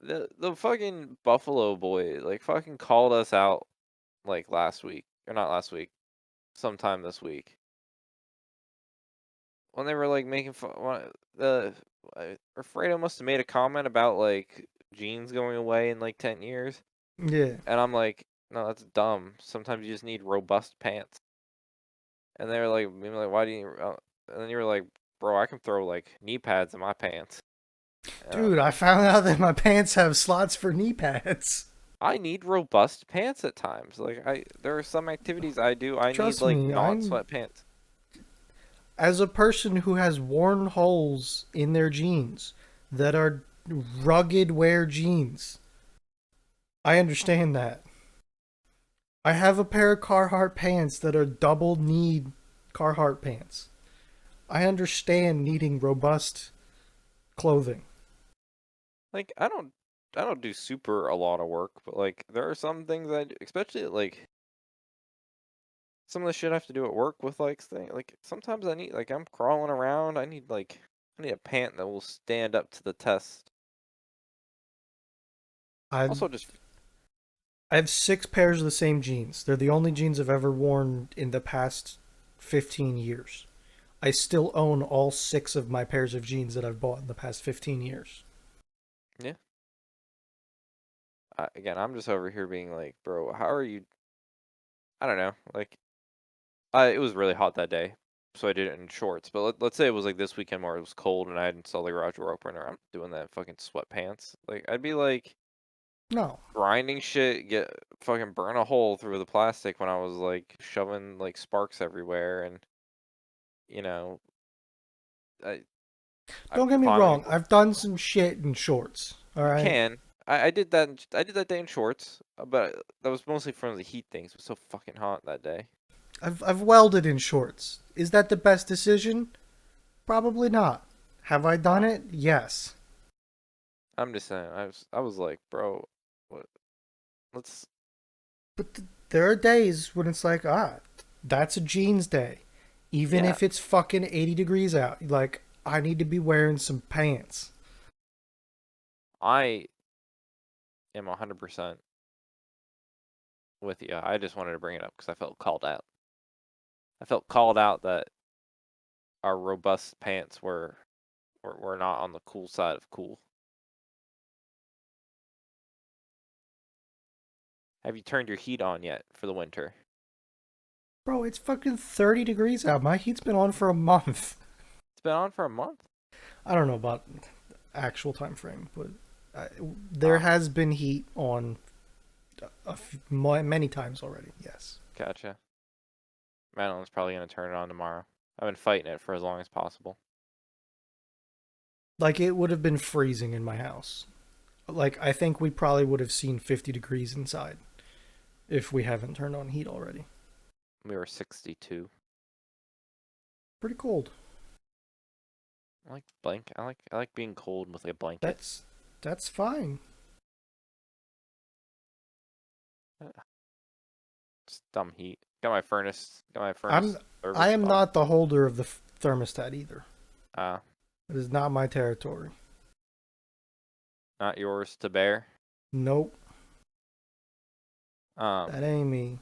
the fucking Buffalo boy like fucking called us out like last week or not last week, sometime this week when they were like making fun. The Fredo must have made a comment about like jeans going away in like 10 years, Yeah. and I'm like, no, that's dumb. Sometimes you just need robust pants. And they were like, why do you? And then you were like, bro, I can throw like knee pads in my pants. Dude, I found out that my pants have slots for knee pads. I need robust pants at times. Like there are some activities I do. I need Trust like me, non I'm sweatpants. as a person who has worn holes in their jeans that are rugged wear jeans. I understand that. I have a pair of Carhartt pants that are double kneed Carhartt pants. I understand needing robust clothing. Like I don't do super a lot of work, but like there are some things I do, especially like some of the shit I have to do at work with like like sometimes I need like I'm crawling around. I need a pant that will stand up to the test. I've Also, just I have 6 pairs of the same jeans. They're the only jeans I've ever worn in the past 15 years. I still own all 6 of my pairs of jeans that I've bought in the past 15 years. yeah. Again, I'm just over here being like, bro, how are you? I don't know. Like, it was really hot that day. so I did it in shorts. But let's say it was like this weekend where it was cold and I hadn't installed the garage door opener. I'm doing that in fucking sweatpants. Like I'd be like No. grinding shit, get fucking burn a hole through the plastic when I was like shoving like sparks everywhere, and you know, I Don't get me climbing. wrong. I've done some shit in shorts. All You right. can. I did that. I did that day in shorts, but that was mostly from the heat things. It was so fucking hot that day. I've welded in shorts. Is that the best decision? Probably not. Have I done Oh, it? Yes. I'm just saying. I was like, bro, what? Let's. But there are days when it's like, that's a jeans day. Even Yeah, if it's fucking 80 degrees out. Like, I need to be wearing some pants. I am 100% with you. I just wanted to bring it up because I felt called out. I felt called out that our robust pants were not on the cool side of cool. Have you turned your heat on yet for the winter? Bro, it's fucking 30 degrees out. My heat's been on for a month. It's been on for a month. I don't know about actual time frame, but there Ah, has been heat on many times already. Yes. gotcha. Madeline's probably gonna turn it on tomorrow. I've been fighting it for as long as possible. Like it would have been freezing in my house. Like I think we probably would have seen 50 degrees inside if we haven't turned on heat already. We were 62. Pretty cold. I like being cold with a blanket. That's fine. It's dumb heat. Got my furnace. Got my I'm furnace I service am on. not the holder of the thermostat either. Uh, It is not my territory. not yours to bear. Nope, Um, that ain't me.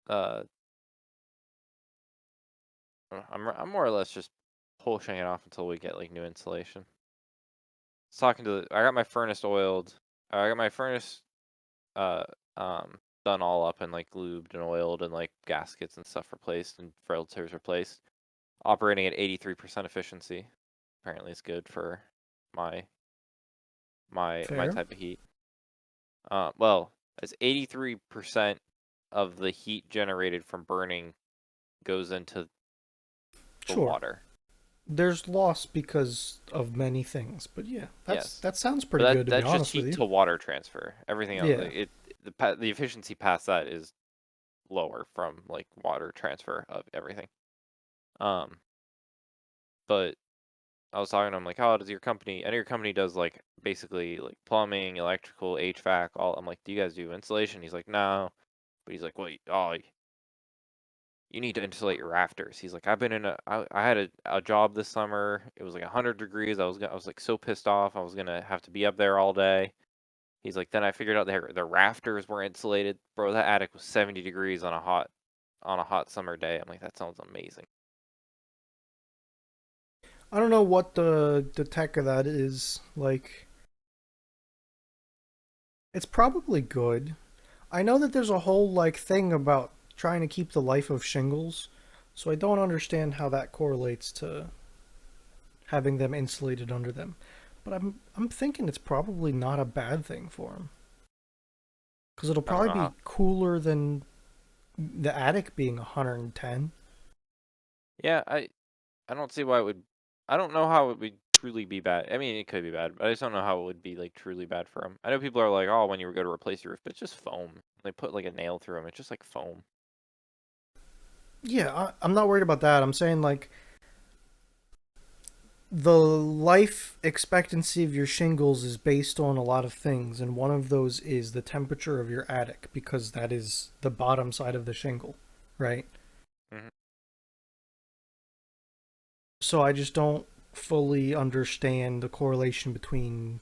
uh, I'm more or less just pushing it off until we get like new insulation. I got my furnace oiled. I got my furnace uh done all up and like lubed and oiled and like gaskets and stuff replaced and filters replaced. Operating at 83% efficiency. Apparently it's good for my my Fair. type of heat. Well, it's 83% of the heat generated from burning goes into the Sure. water. There's loss because of many things, but yeah, Yes. that sounds But pretty that good to be that's just honest with heat you. to water transfer. Everything else, Yeah. like, the efficiency past that is lower from like water transfer of everything. Um, but I was talking to him like, "How does your company? I know your company does like basically like plumbing, electrical, HVAC, all." I'm like, "Do you guys do insulation?" He's like, "No," but he's like, "Wait, oh, you need to insulate your rafters." He's like, I had a job this summer. It was like 100 degrees. I was like so pissed off. I was gonna have to be up there all day. He's like, then I figured out the rafters were insulated. Bro, that attic was 70 degrees on a hot summer day. I'm like, that sounds amazing. I don't know what the tech of that is. Like it's probably good. I know that there's a whole like thing about trying to keep the life of shingles, so I don't understand how that correlates to having them insulated under them. But I'm thinking it's probably not a bad thing for them because it'll I don't probably know be how. cooler than the attic being 110. Yeah, I don't see why it would. I don't know how it would truly be bad. I mean, it could be bad, but I just don't know how it would be like truly bad for them. I know people are like, oh, when you go to replace your roof, but it's just foam. They put like a nail through them. It's just like foam. Yeah, I'm not worried about that. I'm saying like the life expectancy of your shingles is based on a lot of things, and one of those is the temperature of your attic because that is the bottom side of the shingle, right? Hmm. So I just don't fully understand the correlation between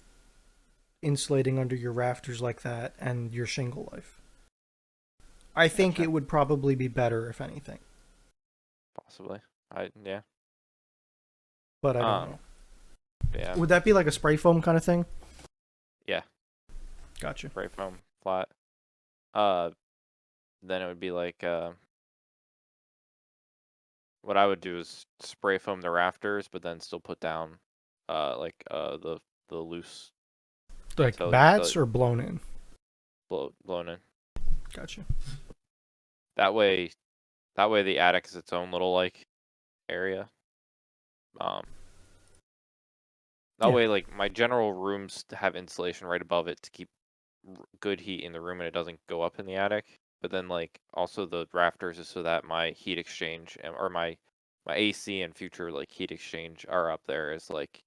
insulating under your rafters like that and your shingle life. I think Gotcha. it would probably be better if anything, Possibly. Yeah. but I don't Um. know. Yeah. Would that be like a spray foam kind of thing? Yeah. Gotcha. Spray foam flat. Uh. Then it would be like what I would do is spray foam the rafters, but then still put down, the loose Like bats or blown in? blown in. Gotcha. That way, the attic is its own little like area. Um, that Yeah. way, like my general rooms have insulation right above it to keep good heat in the room and it doesn't go up in the attic. But then like also the rafters is so that my heat exchange or my AC and future like heat exchange are up there is like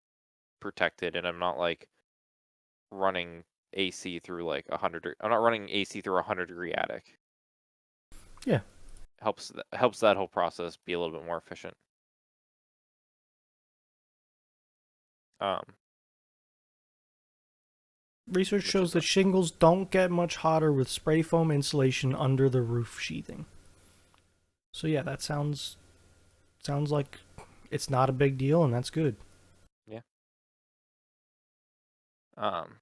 protected, and I'm not like running AC through like 100. I'm not running AC through a 100-degree attic. Yeah. Helps that whole process be a little bit more efficient. Um, Research which shows is that shingles don't get much hotter with spray foam insulation under the roof sheathing. So yeah, that sounds like it's not a big deal, and that's good. yeah. Um,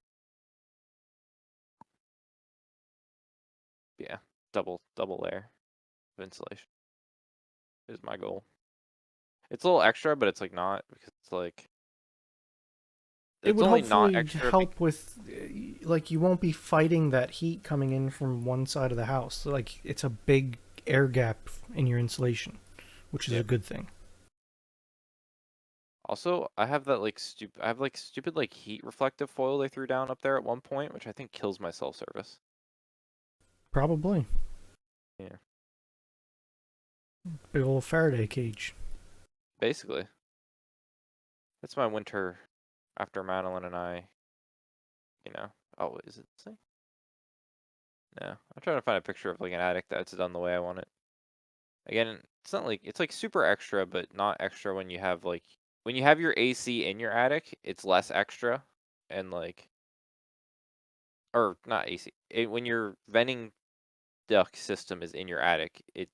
yeah. Double layer of insulation is my goal. It's a little extra, but it's like not, because it's like It it's would only not hopefully extra. help with, like, you won't be fighting that heat coming in from one side of the house. Like, it's a big air gap in your insulation, which is a Yep. good thing. Also, I have that like stupid like heat reflective foil they threw down up there at one point, which I think kills my cell service. Probably. Yeah. Big old Faraday cage. Basically, that's my winter after Madeline and I, you know. Oh, is it this thing? No. I'm trying to find a picture of like an attic that's done the way I want it. Again, it's not like it's like super extra, but not extra when you have like when you have your AC in your attic, it's less extra, and like, or not AC. When your venting duct system is in your attic, it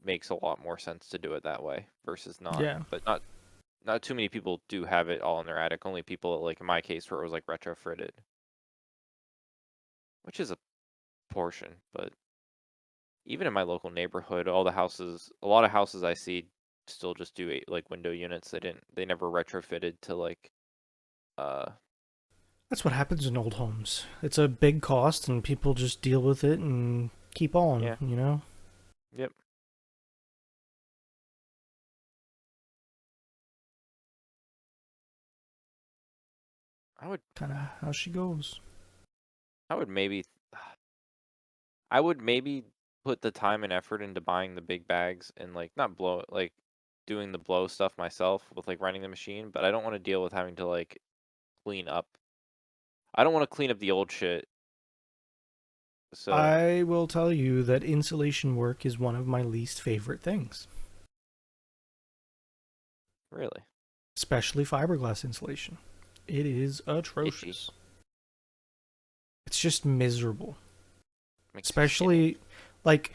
makes a lot more sense to do it that way versus not. Yeah. But not too many people do have it all in their attic. Only people like in my case where it was like retrofitted, which is a portion. But even in my local neighborhood, a lot of houses I see still just do like window units. They never retrofitted to like, uh, That's what happens in old homes. It's a big cost, and people just deal with it and keep on, yeah, you know? yep. I would, Kind of how she goes. I would maybe, I would maybe put the time and effort into buying the big bags and like not blow like doing the blow stuff myself with like running the machine, but I don't want to deal with having to like clean up. I don't want to clean up the old shit. So I will tell you that insulation work is one of my least favorite things, really especially fiberglass insulation. It is itchy. atrocious. It's just miserable. Makes your skin Especially, itch. like,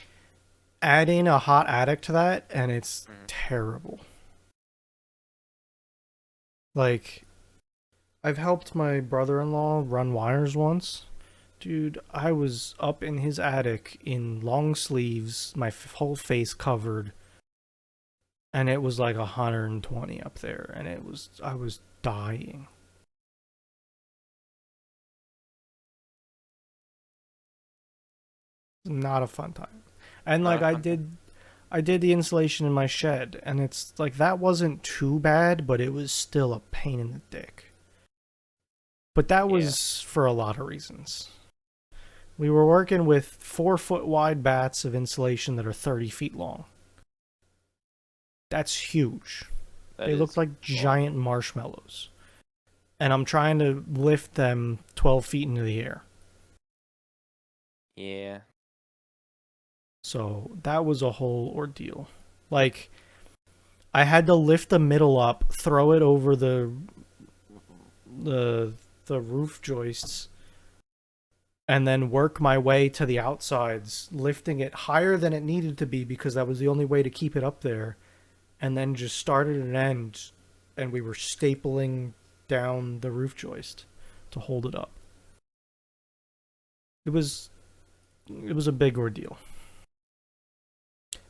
add in a hot attic to that, and it's Mhm. terrible. Like, I've helped my brother in law run wires once. Dude, I was up in his attic in long sleeves, my whole face covered, and it was like 120 up there, and I was dying. Not a fun time. And Not like a fun time. I did the insulation in my shed, and it's like that wasn't too bad, but it was still a pain in the dick. But that Yeah. was for a lot of reasons. We were working with 4 foot wide bats of insulation that are 30 feet long. That's huge. That They look is like long. giant marshmallows. And I'm trying to lift them 12 feet into the air. Yeah. So that was a whole ordeal. Like, I had to lift the middle up, throw it over the the roof joists, and then work my way to the outsides, lifting it higher than it needed to be because that was the only way to keep it up there. And then just start at an end, and we were stapling down the roof joist to hold it up. It was a big ordeal.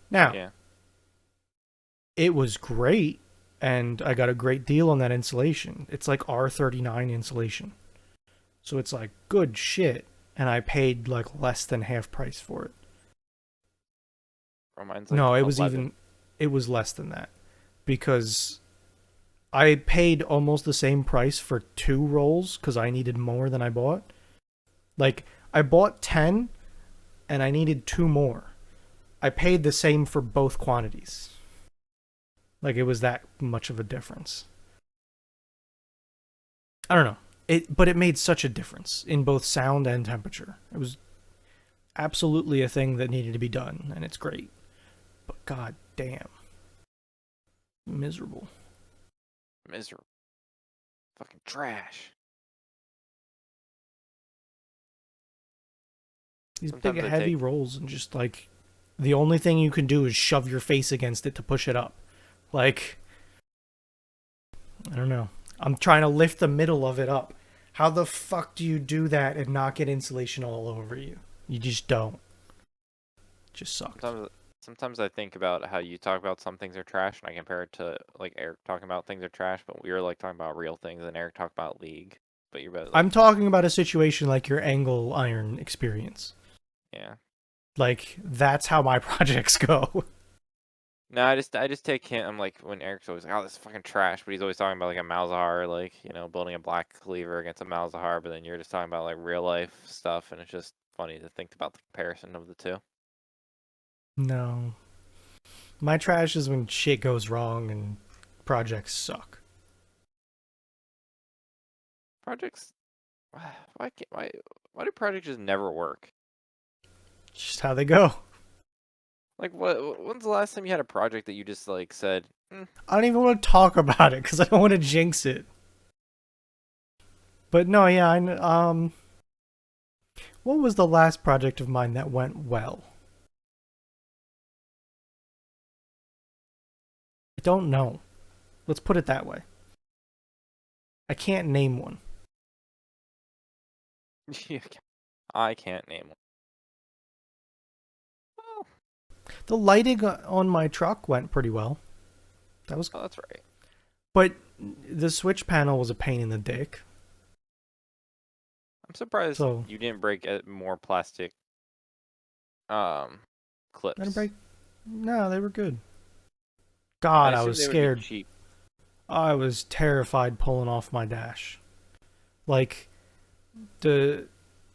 Now, Yeah. It was great, and I got a great deal on that insulation. It's like R39 insulation. So it's like good shit, and I paid like less than half price for it. Bro, mine's like No, $11. it was less than that because I paid almost the same price for 2 rolls cuz I needed more than I bought. Like I bought 10 and I needed 2 more. I paid the same for both quantities. Like it was that much of a difference. I don't know. But it made such a difference in both sound and temperature. It was absolutely a thing that needed to be done, and it's great. But god damn, miserable. Miserable. Fucking trash. These big Sometimes I heavy take rolls and just like the only thing you can do is shove your face against it to push it up. Like I don't know. I'm trying to lift the middle of it up. How the fuck do you do that and not get insulation all over you? You just don't. It just sucks. sometimes I think about how you talk about some things are trash, and I compare it to like Eric talking about things are trash, but we were like talking about real things, and Eric talked about League. But you're both like, I'm talking about a situation like your angle iron experience. yeah. Like that's how my projects go. No, I just take him. I'm like when Eric's always like, oh, this is fucking trash, but he's always talking about like a Malzahar, like building a black cleaver against a Malzahar, but then you're just talking about like real life stuff, and it's just funny to think about the comparison of the two. No. My trash is when shit goes wrong and projects suck. Projects, why do projects just never work? It's just how they go. Like when's the last time you had a project that you just like said, I don't even want to talk about it because I don't want to jinx it. But no, yeah, what was the last project of mine that went well? I don't know. Let's put it that way. I can't name one. I can't name one. Well, The lighting on my truck went pretty well. That was, oh, that's right. but the switch panel was a pain in the dick. I'm surprised So you didn't break more plastic um I didn't clips. break. No, they were good. I God, I assume was they would be scared. cheap. I was terrified pulling off my dash. Like the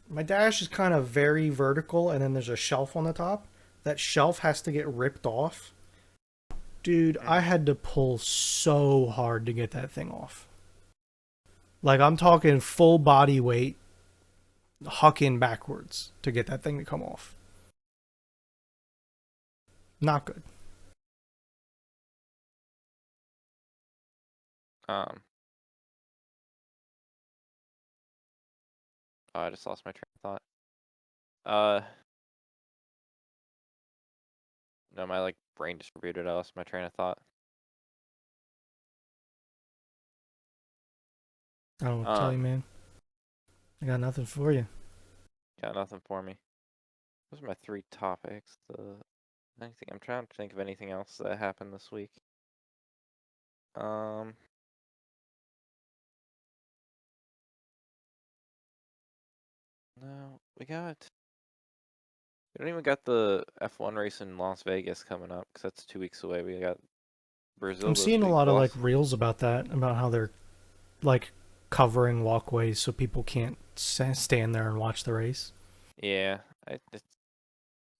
my dash is kind of very vertical and then there's a shelf on the top. That shelf has to get ripped off. Dude, I Mhm. had to pull so hard to get that thing off. Like I'm talking full body weight hucking backwards to get that thing to come off. Not good. Um, oh, I just lost my train of thought. Uh, no, my like brain distributed. I lost my train of thought. I don't know what to tell you, Um, man. I got nothing for you. got nothing for me. Those are my three topics. Anything? I'm trying to think of anything else that happened this week. Um, no, we don't even got the F1 race in Las Vegas coming up because that's 2 weeks away. We got Brazil I'm this seeing a week. lot The of like last, reels about that, about how they're like covering walkways so people can't stand there and watch the race. yeah,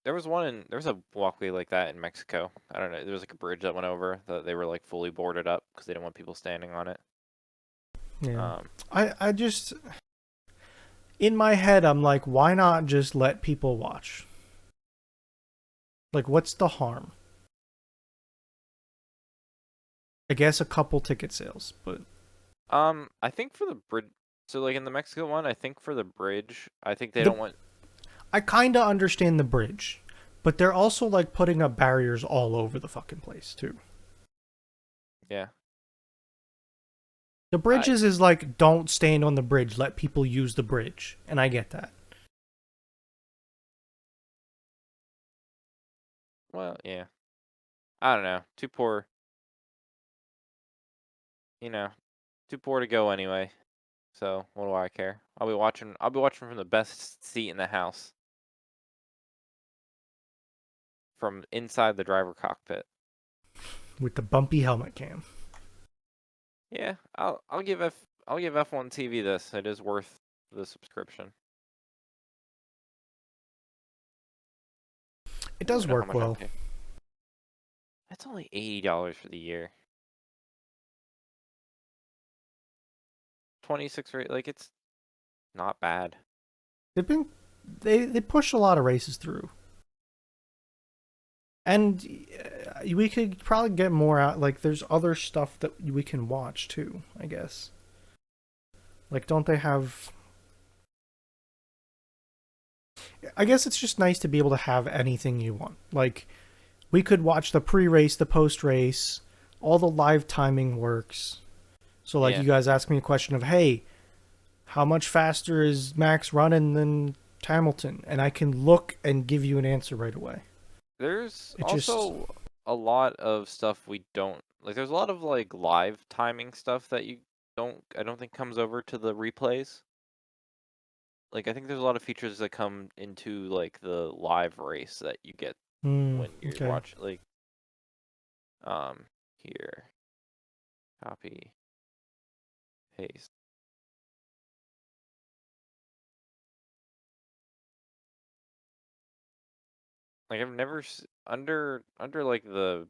there was a walkway like that in Mexico. I don't know. There was like a bridge that went over that they were like fully boarded up because they didn't want people standing on it. Yeah. Um, I just in my head I'm like, why not just let people watch? Like what's the harm? I guess a couple ticket sales, but I think for the bridge, so like in the Mexico one, I think for the bridge, I think they the don't want. I kind of understand the bridge, but they're also like putting up barriers all over the fucking place too. Yeah, The I bridges is like don't stand on the bridge, let people use the bridge, and I get that. well, yeah. I don't know. Too poor. you know, too poor to go anyway. So what do I care? I'll be watching. I'll be watching from the best seat in the house, from inside the driver cockpit. With the bumpy helmet cam. Yeah, I'll give F1 TV this. It is worth the subscription. It I don't does even know how work much I well. pay. It's only $80 for the year. 26 rate, like it's not bad. They've been they push a lot of races through. And we could probably get more out. Like, there's other stuff that we can watch too, I guess. Like, don't they have. I guess it's just nice to be able to have anything you want. Like, we could watch the pre race, the post race, all the live timing works. So, like, Yeah, you guys ask me a question of, hey, how much faster is Max running than Hamilton? And I can look and give you an answer right away. there's It just. also a lot of stuff we don't like. There's a lot of like live timing stuff that I don't think comes over to the replays. Like I think there's a lot of features that come into like the live race that you get when you're Okay. watching. Like here, copy, paste. Like I've never under like the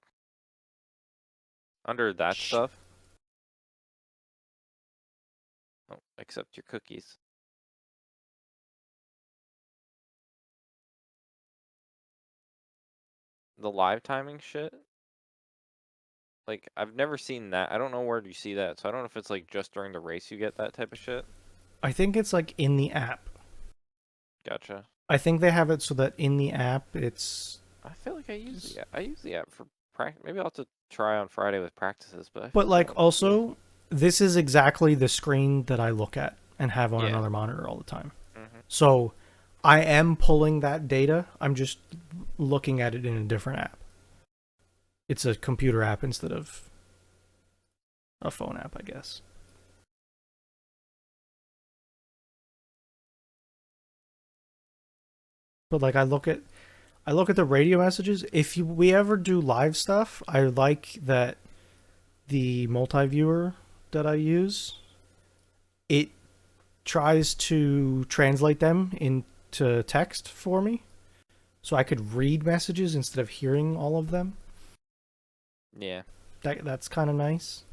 under that stuff. Oh, accept your cookies. The live timing shit. Like I've never seen that. I don't know where you see that. So I don't know if it's like just during the race you get that type of shit. I think it's like in the app. Gotcha. I think they have it so that in the app it's. I feel like I use the app for practice. Maybe I'll have to try on Friday with practices, but I feel But like I like don't see it. also, this is exactly the screen that I look at and have on Yeah. another monitor all the time. Mhm. So I am pulling that data. I'm just looking at it in a different app. It's a computer app instead of a phone app, I guess. But like I look at the radio messages. If we ever do live stuff, I like that the multi-viewer that I use, it tries to translate them into text for me so I could read messages instead of hearing all of them. Yeah. That's kind of nice.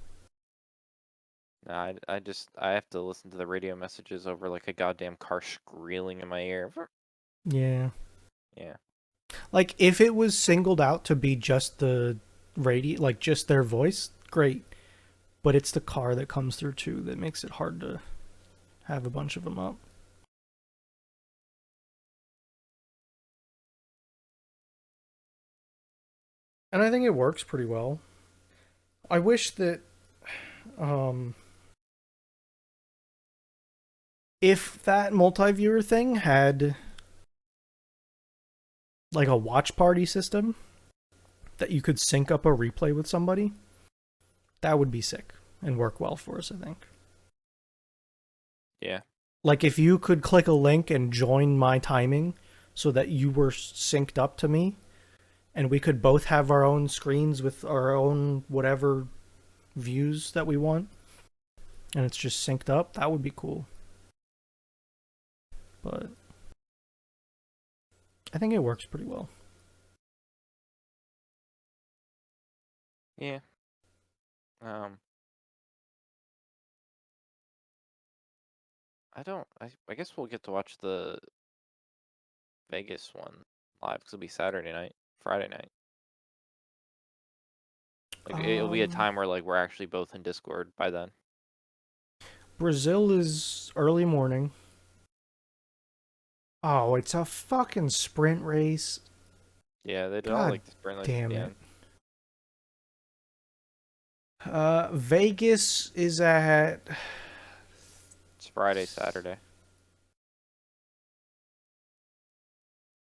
No, I have to listen to the radio messages over like a goddamn car squealing in my ear. Yeah. Yeah. Like if it was singled out to be just the radio, like just their voice, great. But it's the car that comes through too that makes it hard to have a bunch of them up. And I think it works pretty well. I wish that um if that multi-viewer thing had like a watch party system that you could sync up a replay with somebody, that would be sick and work well for us, I think. Yeah. Like if you could click a link and join my timing so that you were synced up to me and we could both have our own screens with our own whatever views that we want and it's just synced up, that would be cool. But I think it works pretty well. Yeah. Um I guess we'll get to watch the Vegas one live because it'll be Saturday night, Friday night. Like it'll be a Um, time where like we're actually both in Discord by then. Brazil is early morning. Oh, it's a fucking sprint race. Yeah, they did all God like the sprint race at damn the it. end. Vegas is at. It's Friday, Saturday.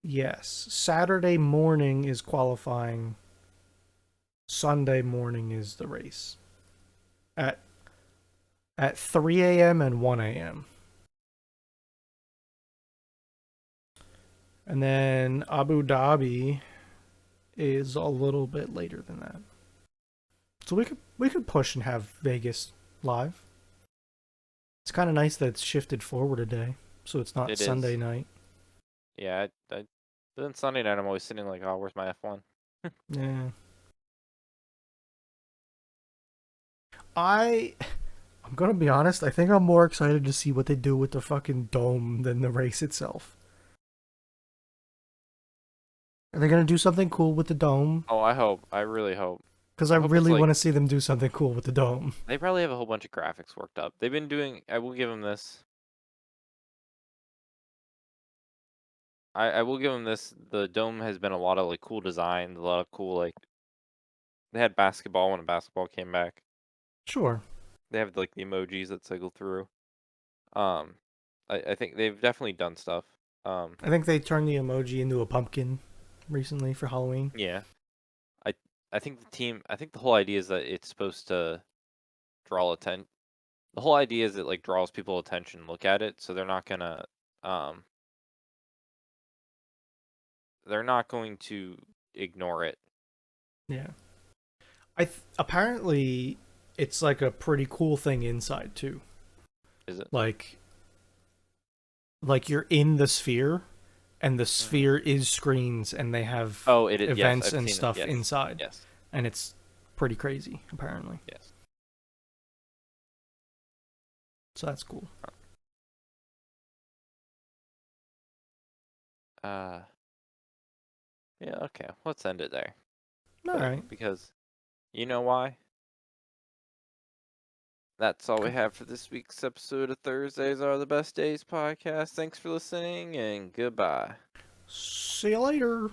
Yes. Saturday morning is qualifying. Sunday morning is the race. At at 3 a.m. and 1 a.m. And then Abu Dhabi is a little bit later than that. So we could push and have Vegas live. It's kind of nice that it's shifted forward a day, so it's not It Sunday is. night. Yeah, but then Sunday night I'm always sitting like, oh, where's my F1? Yeah. I I'm gonna be honest. I think I'm more excited to see what they do with the fucking dome than the race itself. Are they gonna do something cool with the dome? Oh, I hope. I really hope. Because I I hope it's really like want to see them do something cool with the dome. they probably have a whole bunch of graphics worked up. They've been doing. I will give them this. I will give them this. The dome has been a lot of like cool designs, a lot of cool like they had basketball when basketball came back. Sure. They have like the emojis that cycle through. Um, I think they've definitely done stuff. Um, I think they turned the emoji into a pumpkin recently for Halloween. yeah. I I think the team. I think the whole idea is that it's supposed to draw attention. The whole idea is it like draws people attention. Look at it, so um they're not going to ignore it. Yeah. Apparently it's like a pretty cool thing inside too. Is it? Like you're in the sphere and the Hmm. sphere is screens and they have Oh, it is. Yes, events I've and seen it. stuff Yes, inside yes, and it's pretty crazy apparently. yes. So that's cool. Uh, yeah. Okay, let's end it there. All right. Because you know why? That's all we have for this week's episode of Thursdays Are the Best Days podcast. Thanks for listening and goodbye. See you later.